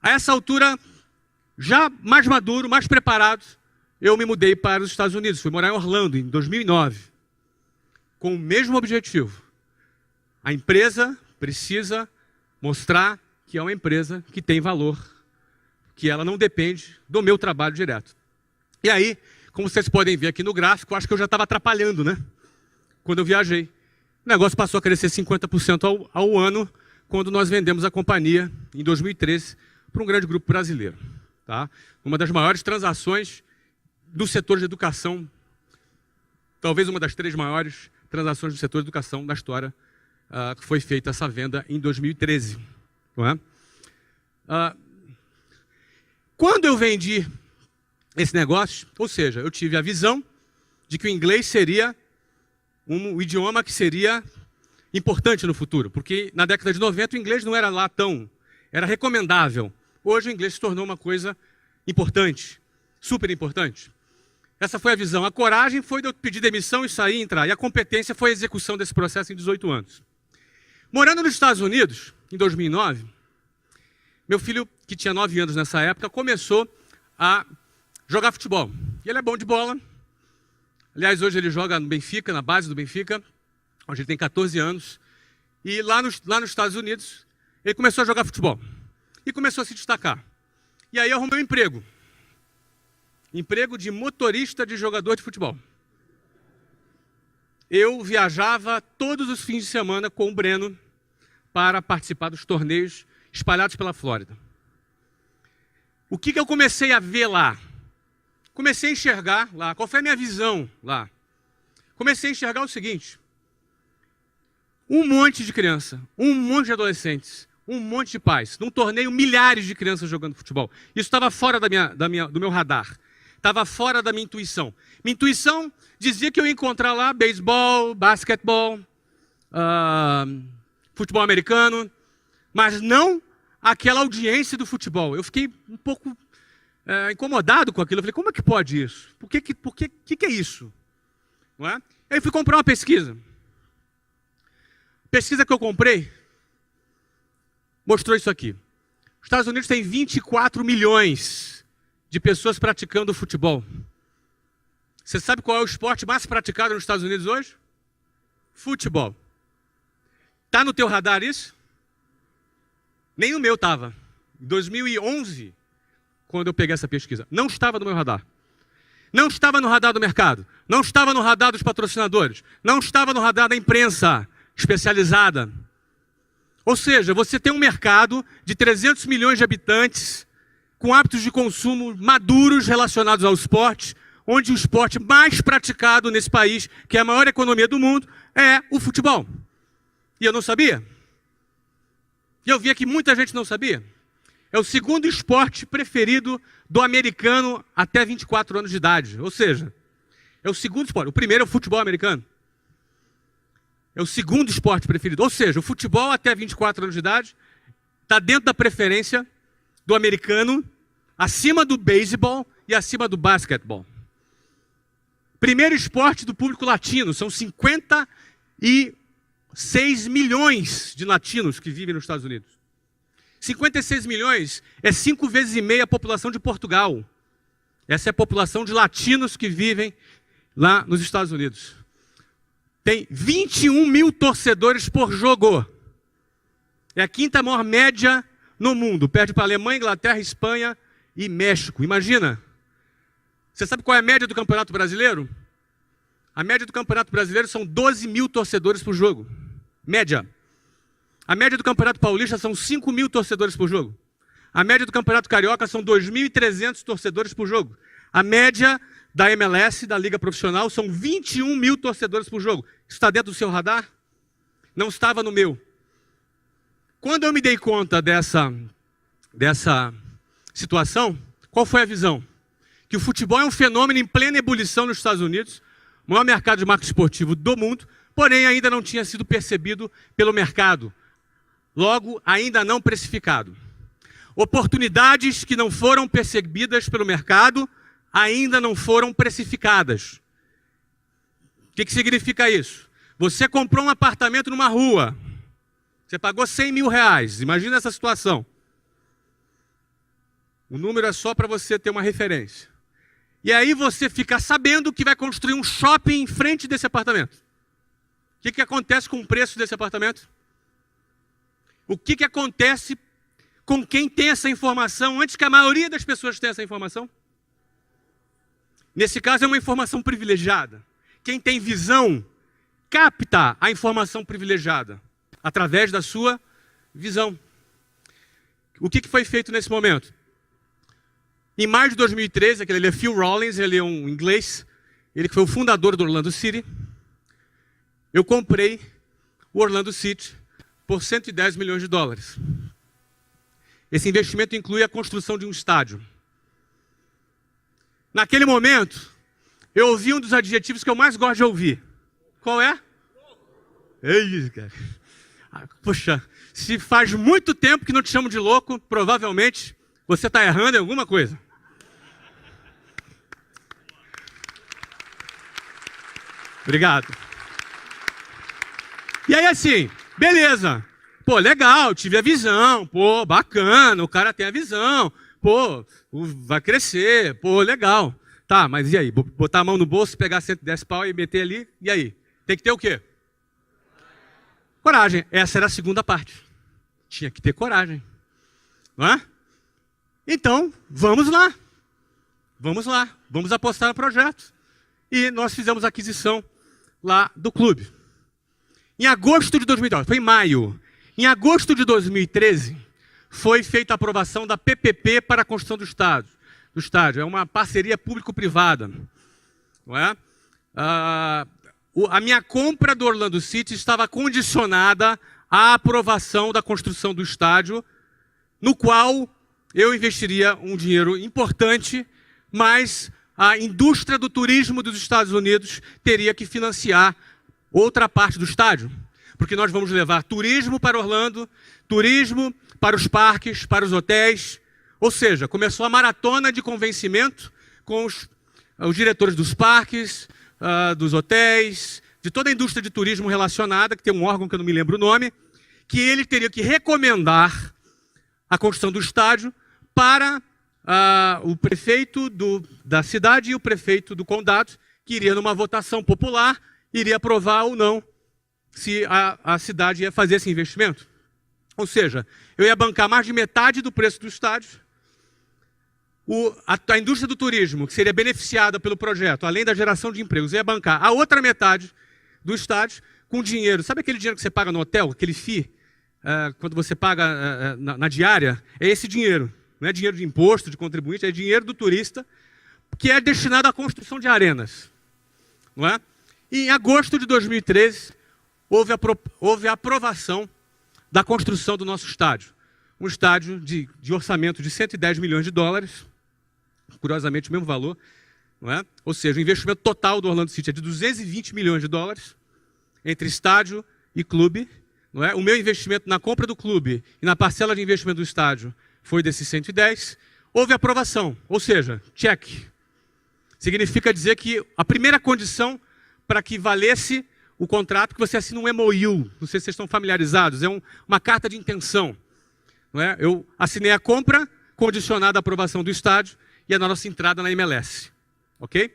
A essa altura, já mais maduro, mais preparado, eu me mudei para os Estados Unidos. Fui morar em Orlando em 2009, com o mesmo objetivo. A empresa precisa mostrar que é uma empresa que tem valor, que ela não depende do meu trabalho direto. E aí, como vocês podem ver aqui no gráfico, acho que eu já estava atrapalhando, né? Quando eu viajei. O negócio passou a crescer 50% ao ano, quando nós vendemos a companhia, em 2013, para um grande grupo brasileiro. Tá? Uma das maiores transações do setor de educação, talvez uma das 3 maiores transações do setor de educação da história, que foi feita essa venda em 2013. Não é? Quando eu vendi esse negócio, ou seja, eu tive a visão de que o inglês seria um idioma que seria importante no futuro, porque na década de 90 o inglês não era lá tão, era recomendável. Hoje o inglês se tornou uma coisa importante, super importante. Essa foi a visão. A coragem foi de eu pedir demissão e sair e entrar. E a competência foi a execução desse processo em 18 anos. Morando nos Estados Unidos, em 2009, meu filho, que tinha 9 anos nessa época, começou a jogar futebol. E ele é bom de bola. Aliás, hoje ele joga no Benfica, na base do Benfica. Hoje ele tem 14 anos. E lá nos Estados Unidos, ele começou a jogar futebol. E começou a se destacar. E aí eu arrumei um emprego. Emprego de motorista de jogador de futebol. Eu viajava todos os fins de semana com o Breno para participar dos torneios espalhados pela Flórida. O que eu comecei a ver lá? Comecei a enxergar lá. Qual foi a minha visão lá? Comecei a enxergar o seguinte. Um monte de criança, um monte de adolescentes, um monte de pais. Num torneio, milhares de crianças jogando futebol. Isso estava fora do meu radar. Estava fora da minha intuição. Minha intuição dizia que eu ia encontrar lá beisebol, basquetebol, futebol americano, mas não aquela audiência do futebol. Eu fiquei um pouco incomodado com aquilo. Eu falei, como é que pode isso? Por que é isso? Não é? Aí fui comprar uma pesquisa. A pesquisa que eu comprei mostrou isso aqui. Os Estados Unidos têm 24 milhões de pessoas praticando futebol. Você sabe qual é o esporte mais praticado nos Estados Unidos hoje? Futebol. Tá no teu radar isso? Nem no meu estava. Em 2011, quando eu peguei essa pesquisa, não estava no meu radar. Não estava no radar do mercado. Não estava no radar dos patrocinadores. Não estava no radar da imprensa especializada. Ou seja, você tem um mercado de 300 milhões de habitantes com hábitos de consumo maduros relacionados ao esporte, onde o esporte mais praticado nesse país, que é a maior economia do mundo, é o futebol. E eu não sabia. E eu via que muita gente não sabia. É o segundo esporte preferido do americano até 24 anos de idade. Ou seja, é o segundo esporte. O primeiro é o futebol americano. É o segundo esporte preferido. Ou seja, o futebol até 24 anos de idade está dentro da preferência do americano, acima do beisebol e acima do basquetebol. Primeiro esporte do público latino. São 56 milhões de latinos que vivem nos Estados Unidos. 56 milhões é 5,5 vezes a população de Portugal. Essa é a população de latinos que vivem lá nos Estados Unidos. Tem 21 mil torcedores por jogo. É a quinta maior média no mundo. Perde para a Alemanha, Inglaterra, Espanha e México. Imagina. Você sabe qual é a média do Campeonato Brasileiro? A média do Campeonato Brasileiro são 12 mil torcedores por jogo. Média. A média do Campeonato Paulista são 5 mil torcedores por jogo. A média do Campeonato Carioca são 2.300 torcedores por jogo. A média da MLS, da Liga Profissional, são 21 mil torcedores por jogo. Isso está dentro do seu radar? Não estava no meu. Quando eu me dei conta dessa situação, qual foi a visão? Que o futebol é um fenômeno em plena ebulição nos Estados Unidos, o maior mercado de marketing esportivo do mundo, porém ainda não tinha sido percebido pelo mercado. Logo, ainda não precificado. Oportunidades que não foram percebidas pelo mercado ainda não foram precificadas. O que significa isso? Você comprou um apartamento numa rua. Você pagou 100 mil reais. Imagina essa situação. O número é só para você ter uma referência. E aí você fica sabendo que vai construir um shopping em frente desse apartamento. O que acontece com o preço desse apartamento? O que acontece com quem tem essa informação antes que a maioria das pessoas tenha essa informação? Nesse caso é uma informação privilegiada. Quem tem visão capta a informação privilegiada através da sua visão. O que foi feito nesse momento? Em maio de 2013, ele é Phil Rawlins, ele é um inglês, ele que foi o fundador do Orlando City. Eu comprei o Orlando City por 110 milhões de dólares. Esse investimento inclui a construção de um estádio. Naquele momento, eu ouvi um dos adjetivos que eu mais gosto de ouvir. Qual é? Ei, cara. Poxa, se faz muito tempo que não te chamo de louco, provavelmente você está errando em alguma coisa. Obrigado. E aí assim, beleza. Pô, legal, tive a visão. Pô, bacana, o cara tem a visão. Pô, vai crescer. Pô, legal. Tá, mas e aí? Botar a mão no bolso, pegar 110 pau e meter ali, e aí? Tem que ter o quê? Coragem. Essa era a segunda parte. Tinha que ter coragem. Não é? Então, vamos lá. Vamos lá. Vamos apostar no projeto. E nós fizemos a aquisição lá do clube. Em agosto de 2012, foi em maio. Em agosto de 2013, foi feita a aprovação da PPP para a construção do estádio. É uma parceria público-privada. Não é? A minha compra do Orlando City estava condicionada à aprovação da construção do estádio, no qual eu investiria um dinheiro importante, mas a indústria do turismo dos Estados Unidos teria que financiar outra parte do estádio. Porque nós vamos levar turismo para Orlando, turismo para os parques, para os hotéis. Ou seja, começou a maratona de convencimento com os diretores dos parques, dos hotéis, de toda a indústria de turismo relacionada, que tem um órgão que eu não me lembro o nome, que ele teria que recomendar a construção do estádio para o prefeito da cidade e o prefeito do condado, que iria numa votação popular, iria aprovar ou não se a cidade ia fazer esse investimento. Ou seja, eu ia bancar mais de metade do preço do estádio. A indústria do turismo, que seria beneficiada pelo projeto, além da geração de empregos, ia bancar a outra metade do estádio com dinheiro. Sabe aquele dinheiro que você paga no hotel, aquele FII, quando você paga na diária? É esse dinheiro. Não é dinheiro de imposto, de contribuinte, é dinheiro do turista, que é destinado à construção de arenas. Não é? E em agosto de 2013, houve a aprovação da construção do nosso estádio. Um estádio de orçamento de 110 milhões de dólares, curiosamente o mesmo valor, não é? Ou seja, o investimento total do Orlando City é de 220 milhões de dólares, entre estádio e clube. Não é? O meu investimento na compra do clube e na parcela de investimento do estádio foi desses 110. Houve aprovação, ou seja, check. Significa dizer que a primeira condição para que valesse o contrato, que você assina um MOU, não sei se vocês estão familiarizados, é uma carta de intenção. Não é? Eu assinei a compra, condicionada à aprovação do estádio e a nossa entrada na MLS. Ok?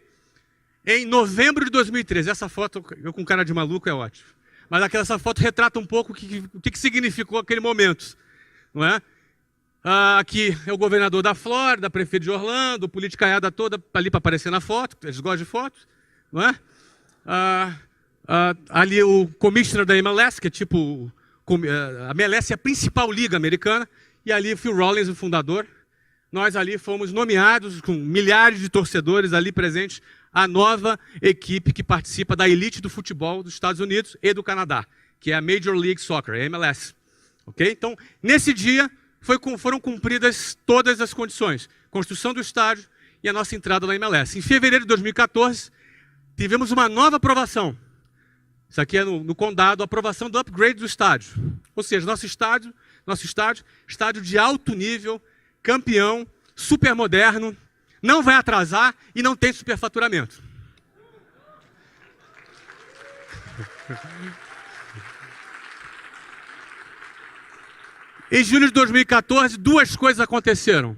Em novembro de 2013, essa foto, eu com cara de maluco é ótimo, mas essa foto retrata um pouco o que significou aquele momento. Não é? Aqui é o governador da Flórida, prefeito de Orlando, politicaiada toda ali para aparecer na foto, eles gostam de fotos. Não é? Ali o commissioner da MLS, que é tipo... A MLS é a principal liga americana, e ali Phil Rawlings, o fundador. Nós ali fomos nomeados, com milhares de torcedores ali presentes, a nova equipe que participa da elite do futebol dos Estados Unidos e do Canadá, que é a Major League Soccer, a MLS. Okay? Então, nesse dia, foram cumpridas todas as condições. Construção do estádio e a nossa entrada na MLS. Em fevereiro de 2014, tivemos uma nova aprovação. Isso aqui é no condado, a aprovação do upgrade do estádio. Ou seja, nosso estádio, estádio de alto nível, campeão, super moderno, não vai atrasar e não tem superfaturamento. Em julho de 2014, duas coisas aconteceram.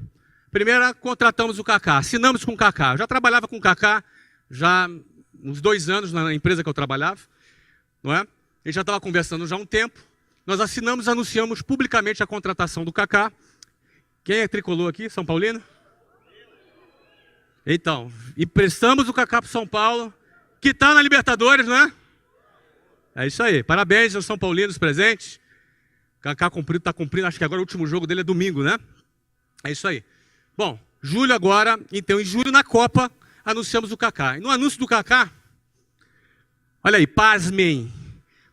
Primeira, contratamos o Kaká, assinamos com o Kaká. Eu já trabalhava com o Kaká, já uns 2 anos na empresa que eu trabalhava. Não é? Ele já estava conversando já há um tempo. Nós assinamos, anunciamos publicamente a contratação do Kaká. Quem é tricolor aqui? São Paulino? Então, emprestamos o Kaká para o São Paulo, que está na Libertadores, não é? É isso aí. Parabéns aos São Paulinos presentes. Kaká está cumprindo, acho que agora o último jogo dele é domingo, né? É isso aí. Bom, julho agora, então em julho na Copa, anunciamos o Kaká. E no anúncio do Kaká, olha aí, pasmem,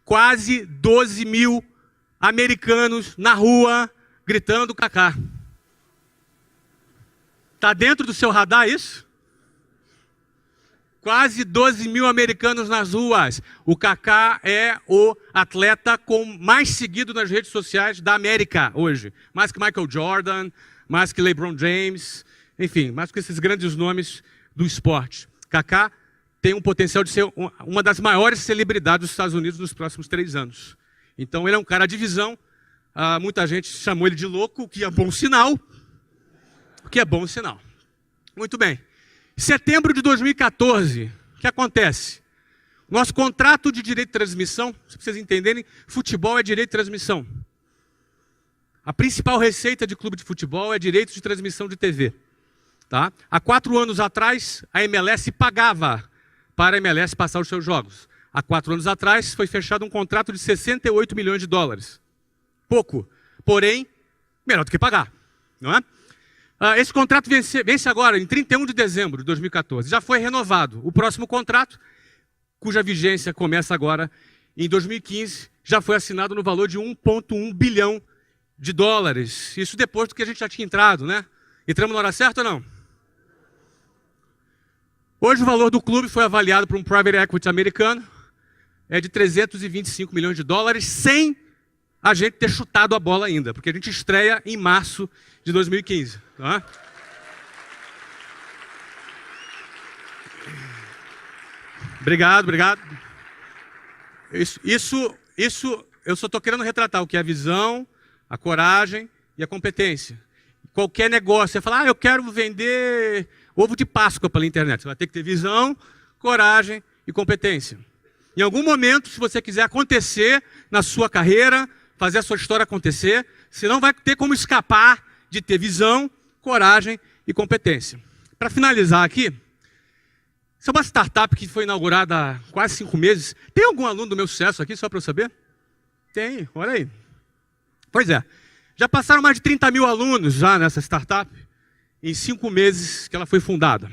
quase 12 mil americanos na rua gritando Kaká. Está dentro do seu radar isso? Quase 12 mil americanos nas ruas. O Kaká é o atleta mais seguido nas redes sociais da América hoje. Mais que Michael Jordan, mais que LeBron James, enfim, mais que esses grandes nomes do esporte. Kaká tem um potencial de ser uma das maiores celebridades dos Estados Unidos nos próximos 3 anos. Então ele é um cara de visão. Muita gente chamou ele de louco, o que é bom sinal. O que é bom sinal. Muito bem. Setembro de 2014, o que acontece? Nosso contrato de direito de transmissão, para vocês entenderem, futebol é direito de transmissão. A principal receita de clube de futebol é direito de transmissão de TV. Tá? Há 4 anos atrás, a MLS pagava para a MLS passar os seus jogos. Há 4 anos atrás, foi fechado um contrato de 68 milhões de dólares. Pouco, porém, melhor do que pagar. Não é? Esse contrato vence agora, em 31 de dezembro de 2014. Já foi renovado. O próximo contrato, cuja vigência começa agora em 2015, já foi assinado no valor de 1,1 bilhão de dólares. Isso depois do que a gente já tinha entrado, né? Entramos na hora certa ou não? Hoje o valor do clube foi avaliado por um private equity americano, é de 325 milhões de dólares, sem a gente ter chutado a bola ainda, porque a gente estreia em março de 2015. Tá? Obrigado. Isso eu só estou querendo retratar o que é a visão, a coragem e a competência. Qualquer negócio, você fala, eu quero vender ovo de Páscoa pela internet. Você vai ter que ter visão, coragem e competência. Em algum momento, se você quiser acontecer na sua carreira, fazer a sua história acontecer, você não vai ter como escapar de ter visão, coragem e competência. Para finalizar aqui, essa é uma startup que foi inaugurada há quase 5 meses. Tem algum aluno do meu sucesso aqui, só para eu saber? Tem, olha aí. Pois é, já passaram mais de 30 mil alunos já nessa startup, em 5 meses que ela foi fundada.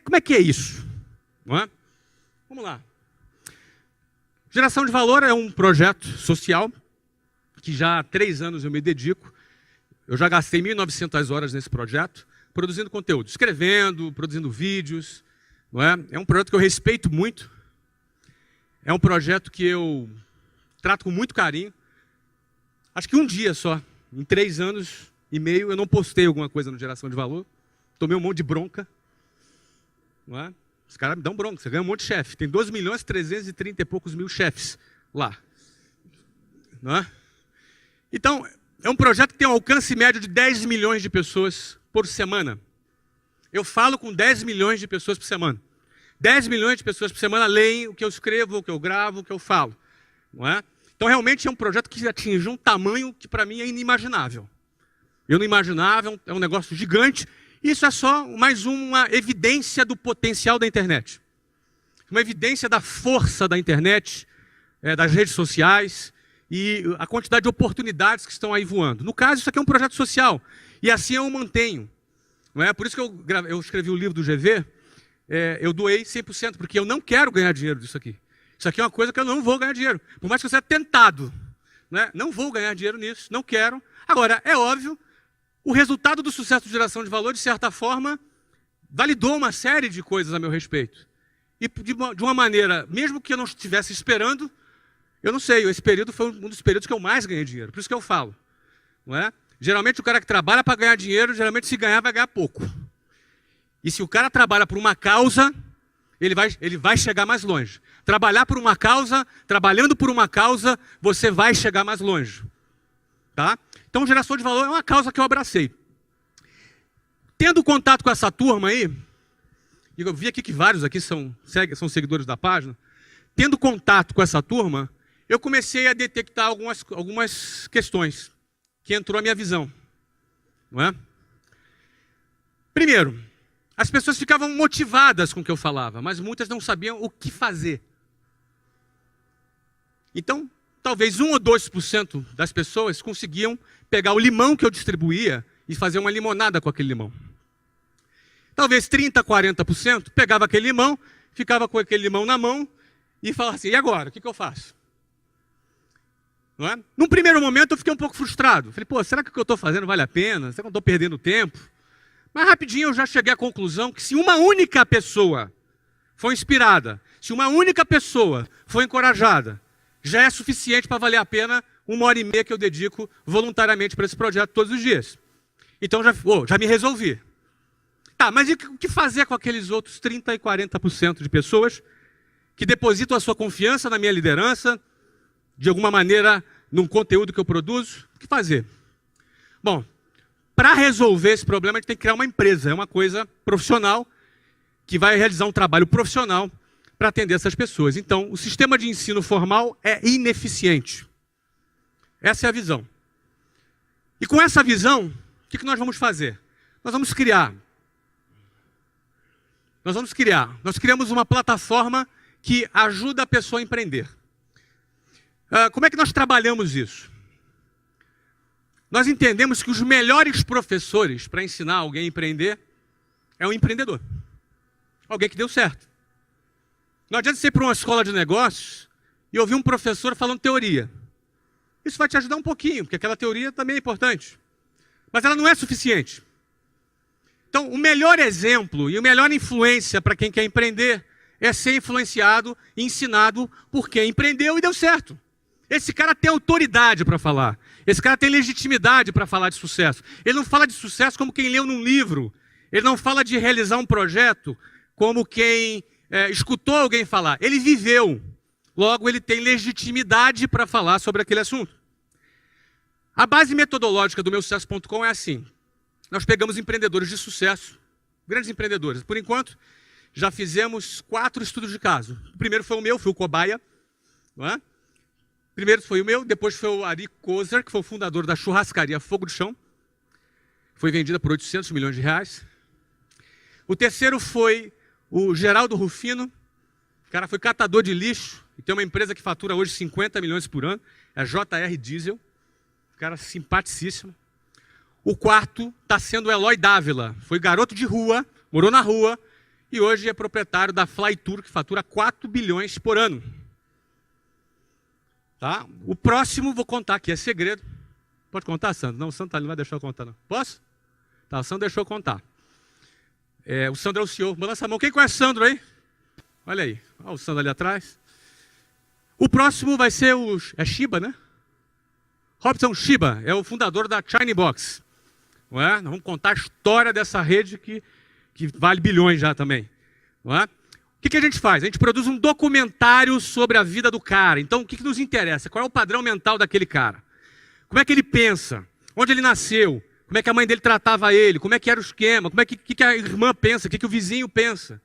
Como é que é isso? Não é? Vamos lá. Geração de Valor é um projeto social que já há 3 anos eu me dedico. Eu já gastei 1.900 horas nesse projeto, produzindo conteúdo, escrevendo, produzindo vídeos. Não é? É um projeto que eu respeito muito. É um projeto que eu trato com muito carinho. Acho que um dia só, em 3 anos e meio, eu não postei alguma coisa no Geração de Valor. Tomei um monte de bronca. Não é? Os caras me dão bronca, você ganha um monte de chefe. Tem 2.330 e poucos mil chefes lá. Não é? Então, é um projeto que tem um alcance médio de 10 milhões de pessoas por semana. Eu falo com 10 milhões de pessoas por semana. 10 milhões de pessoas por semana leem o que eu escrevo, o que eu gravo, o que eu falo. Não é? Então, realmente é um projeto que atinge um tamanho que para mim é inimaginável. Eu não imaginava, é um negócio gigante. Isso é só mais uma evidência do potencial da internet. Uma evidência da força da internet, das redes sociais e a quantidade de oportunidades que estão aí voando. No caso, isso aqui é um projeto social. E assim eu o mantenho. Não é? Por isso que eu escrevi o livro do GV, eu doei 100%, porque eu não quero ganhar dinheiro disso aqui. Isso aqui é uma coisa que eu não vou ganhar dinheiro. Por mais que eu seja tentado. Né? Não vou ganhar dinheiro nisso, não quero. Agora, é óbvio, o resultado do sucesso de Geração de Valor, de certa forma, validou uma série de coisas a meu respeito. E de uma maneira, mesmo que eu não estivesse esperando, eu não sei, esse período foi um dos períodos que eu mais ganhei dinheiro. Por isso que eu falo. Não é? Geralmente o cara que trabalha para ganhar dinheiro, geralmente se ganhar, vai ganhar pouco. E se o cara trabalha por uma causa, ele vai chegar mais longe. Trabalhar por uma causa, trabalhando por uma causa, você vai chegar mais longe. Tá? Então, Geração de Valor é uma causa que eu abracei. Tendo contato com essa turma aí, e eu vi aqui que vários aqui são seguidores da página, tendo contato com essa turma, eu comecei a detectar algumas questões que entrou a minha visão. Não é? Primeiro, as pessoas ficavam motivadas com o que eu falava, mas muitas não sabiam o que fazer. Então, talvez 1 ou 2% das pessoas conseguiam pegar o limão que eu distribuía e fazer uma limonada com aquele limão. Talvez 30%, 40% pegava aquele limão, ficava com aquele limão na mão e falava assim, e agora? O que eu faço? Não é? Num primeiro momento eu fiquei um pouco frustrado. Falei, pô, será que o que eu estou fazendo vale a pena? Será que eu estou perdendo tempo? Mas rapidinho eu já cheguei à conclusão que se uma única pessoa for inspirada, se uma única pessoa for encorajada, já é suficiente para valer a pena 1h30 que eu dedico voluntariamente para esse projeto todos os dias. Então já me resolvi. Tá, mas e o que fazer com aqueles outros 30% e 40% de pessoas que depositam a sua confiança na minha liderança, de alguma maneira, num conteúdo que eu produzo? O que fazer? Bom, para resolver esse problema, a gente tem que criar uma empresa, é uma coisa profissional, que vai realizar um trabalho profissional para atender essas pessoas. Então, o sistema de ensino formal é ineficiente. Essa é a visão. E com essa visão, o que nós vamos fazer? Nós criamos uma plataforma que ajuda a pessoa a empreender. Como é que nós trabalhamos isso? Nós entendemos que os melhores professores para ensinar alguém a empreender é um empreendedor. Alguém que deu certo. Não adianta você ir para uma escola de negócios e ouvir um professor falando teoria. Isso vai te ajudar um pouquinho, porque aquela teoria também é importante. Mas ela não é suficiente. Então, o melhor exemplo e a melhor influência para quem quer empreender é ser influenciado e ensinado por quem empreendeu e deu certo. Esse cara tem autoridade para falar. Esse cara tem legitimidade para falar de sucesso. Ele não fala de sucesso como quem leu num livro. Ele não fala de realizar um projeto como quem escutou alguém falar. Ele viveu. Logo, ele tem legitimidade para falar sobre aquele assunto. A base metodológica do meusucesso.com é assim. nós pegamos empreendedores de sucesso, grandes empreendedores. Por enquanto, já fizemos 4 estudos de caso. O primeiro foi o meu, foi o Cobaia. Não é? Primeiro foi o meu, depois foi o Ari Kozer, que foi o fundador da churrascaria Fogo do Chão. Foi vendida por 800 milhões de reais. O terceiro foi o Geraldo Rufino. O cara foi catador de lixo e tem uma empresa que fatura hoje 50 milhões por ano. É a JR Diesel. Um cara simpaticíssimo. O quarto está sendo o Eloy Dávila. Foi garoto de rua, morou na rua e hoje é proprietário da Flytour, que fatura 4 bilhões por ano. Tá? O próximo vou contar aqui, é segredo. Pode contar, Sandro? Não, o Sandro não vai deixar eu contar, não. Posso? Tá, o Sandro deixou eu contar. O Sandro é o CEO. Balança a mão. Quem conhece o Sandro aí? Olha aí. Olha o Sandro ali atrás. O próximo vai ser o... É Shiba, né? Robson Shiba é o fundador da China Box. Não é? Nós vamos contar a história dessa rede que vale bilhões já também. Não é? O que a gente faz? A gente produz um documentário sobre a vida do cara. Então, o que nos interessa? Qual é o padrão mental daquele cara? Como é que ele pensa? Onde ele nasceu? Como é que a mãe dele tratava ele? Como é que era o esquema? Como é que a irmã pensa? O que o vizinho pensa?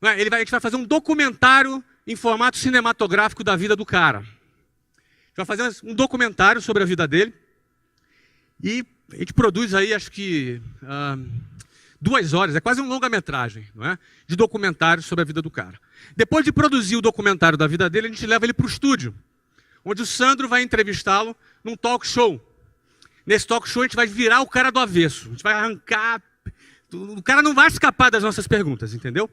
Não é? A gente vai fazer um documentário em formato cinematográfico da vida do cara. A gente vai fazer um documentário sobre a vida dele. E a gente produz aí, acho que... 2 horas, é quase um longa-metragem, não é? De documentário sobre a vida do cara. Depois de produzir o documentário da vida dele, a gente leva ele para o estúdio, onde o Sandro vai entrevistá-lo num talk show. Nesse talk show a gente vai virar o cara do avesso, a gente vai arrancar... O cara não vai escapar das nossas perguntas, entendeu?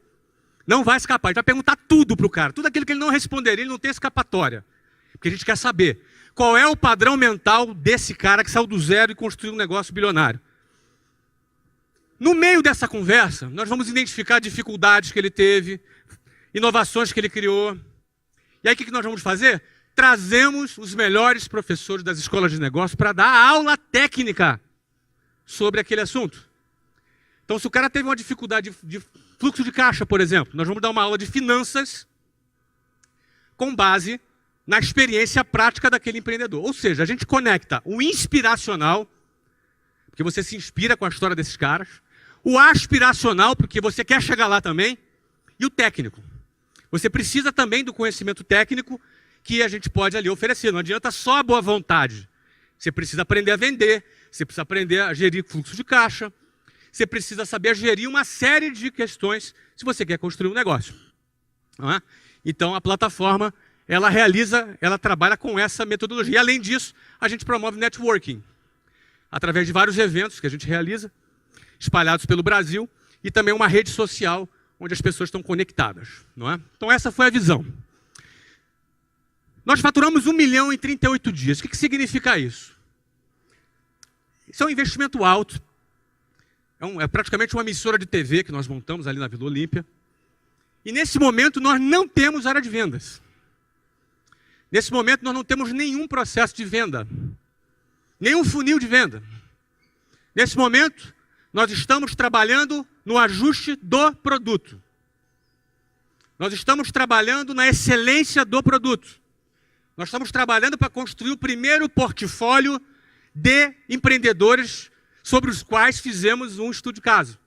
Não vai escapar, a gente vai perguntar tudo para o cara, tudo aquilo que ele não responderia, ele não tem escapatória. Porque a gente quer saber qual é o padrão mental desse cara que saiu do zero e construiu um negócio bilionário. No meio dessa conversa, nós vamos identificar dificuldades que ele teve, inovações que ele criou. E aí o que nós vamos fazer? Trazemos os melhores professores das escolas de negócio para dar aula técnica sobre aquele assunto. Então, se o cara teve uma dificuldade de fluxo de caixa, por exemplo, nós vamos dar uma aula de finanças com base na experiência prática daquele empreendedor. Ou seja, a gente conecta o inspiracional, porque você se inspira com a história desses caras, o aspiracional, porque você quer chegar lá também, e o técnico. Você precisa também do conhecimento técnico que a gente pode ali oferecer. Não adianta só a boa vontade. Você precisa aprender a vender, você precisa aprender a gerir fluxo de caixa, você precisa saber gerir uma série de questões se você quer construir um negócio. Não é? Então, a plataforma, ela trabalha com essa metodologia. E, além disso, a gente promove networking, através de vários eventos que a gente realiza, espalhados pelo Brasil, e também uma rede social onde as pessoas estão conectadas. Não é? Então essa foi a visão. Nós faturamos 1 milhão em 38 dias. O que significa isso? Isso é um investimento alto. É praticamente uma emissora de TV que nós montamos ali na Vila Olímpia. E nesse momento nós não temos área de vendas. Nesse momento nós não temos nenhum processo de venda. Nenhum funil de venda. Nesse momento, nós estamos trabalhando no ajuste do produto. Nós estamos trabalhando na excelência do produto. Nós estamos trabalhando para construir o primeiro portfólio de empreendedores sobre os quais fizemos um estudo de caso.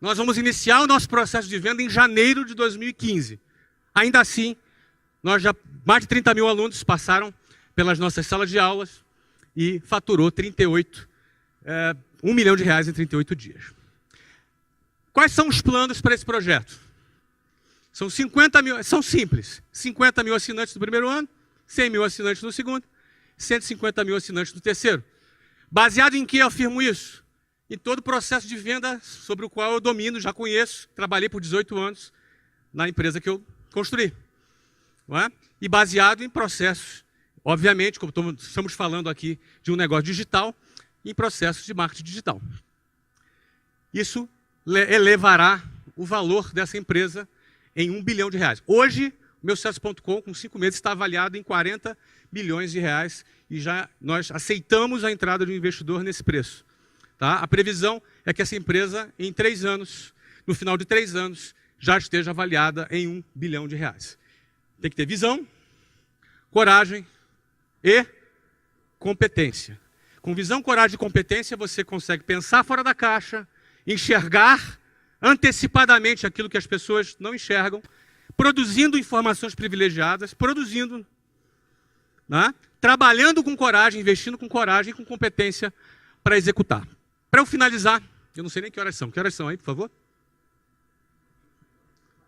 Nós vamos iniciar o nosso processo de venda em janeiro de 2015. Ainda assim, mais de 30 mil alunos passaram pelas nossas salas de aulas e faturou 1 milhão de reais em 38 dias. Quais são os planos para esse projeto? São 50 mil, são simples. 50 mil assinantes no primeiro ano, 100 mil assinantes no segundo, 150 mil assinantes no terceiro. Baseado em que eu afirmo isso? Em todo o processo de venda sobre o qual eu domino, já conheço, trabalhei por 18 anos na empresa que eu construí. Não é? E baseado em processos, obviamente, como estamos falando aqui de um negócio digital, em processos de marketing digital. Isso elevará o valor dessa empresa em 1 bilhão de reais. Hoje, o meu sucesso.com, com 5 meses, está avaliado em 40 bilhões de reais e já nós aceitamos a entrada de um investidor nesse preço. Tá? A previsão é que essa empresa, em 3 anos, no final de 3 anos, já esteja avaliada em 1 bilhão de reais. Tem que ter visão, coragem e competência. Com visão, coragem e competência, você consegue pensar fora da caixa, enxergar antecipadamente aquilo que as pessoas não enxergam, produzindo informações privilegiadas, né? Trabalhando com coragem, investindo com coragem e com competência para executar. Para eu finalizar, eu não sei nem que horas são. Que horas são aí, por favor?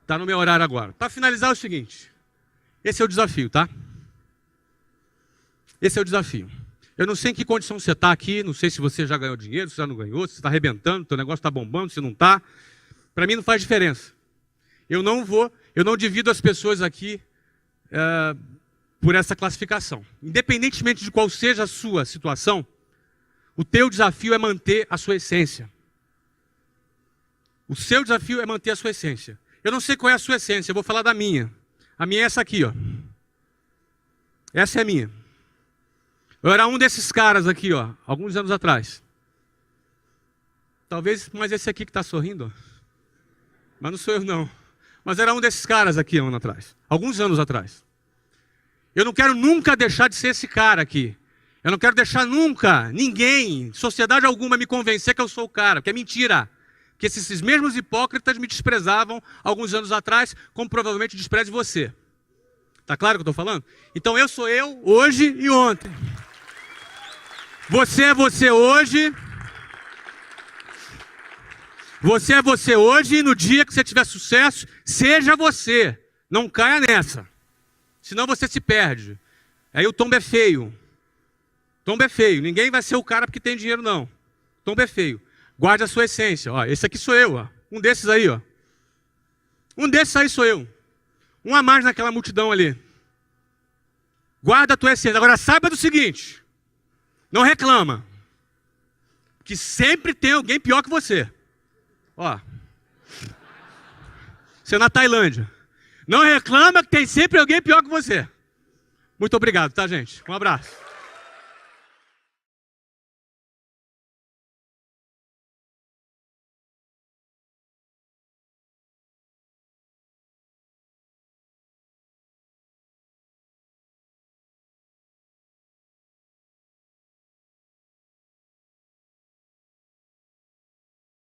Está no meu horário agora. Para finalizar é o seguinte, esse é o desafio, tá? Esse é o desafio. Eu não sei em que condição você está aqui, não sei se você já ganhou dinheiro, se já não ganhou, se está arrebentando, se o negócio está bombando, se não está. Para mim não faz diferença. Eu não divido as pessoas aqui por essa classificação. Independentemente de qual seja a sua situação, o teu desafio é manter a sua essência. O seu desafio é manter a sua essência. Eu não sei qual é a sua essência, eu vou falar da minha. A minha é essa aqui, ó. Essa é a minha. Eu era um desses caras aqui, ó, alguns anos atrás. Talvez, mas esse aqui que está sorrindo, ó. Mas não sou eu, não. Mas era um desses caras aqui, um ano atrás. Alguns anos atrás. Eu não quero nunca deixar de ser esse cara aqui. Eu não quero deixar nunca, ninguém, sociedade alguma, me convencer que eu sou o cara, que é mentira. Que esses mesmos hipócritas me desprezavam alguns anos atrás, como provavelmente despreze você. Tá claro o que eu estou falando? Então eu sou eu, hoje e ontem. Você é você hoje. Você é você hoje e no dia que você tiver sucesso, seja você. Não caia nessa. Senão você se perde. Aí o tombo é feio. Tombo é feio. Ninguém vai ser o cara porque tem dinheiro, não. Tombo é feio. Guarde a sua essência. Ó, esse aqui sou eu. Ó. Um desses aí. Ó. Um desses aí sou eu. Um a mais naquela multidão ali. Guarda a tua essência. Agora saiba do seguinte. Não reclama. Que sempre tem alguém pior que você. Ó. Você é na Tailândia. Não reclama que tem sempre alguém pior que você. Muito obrigado, tá, gente? Um abraço.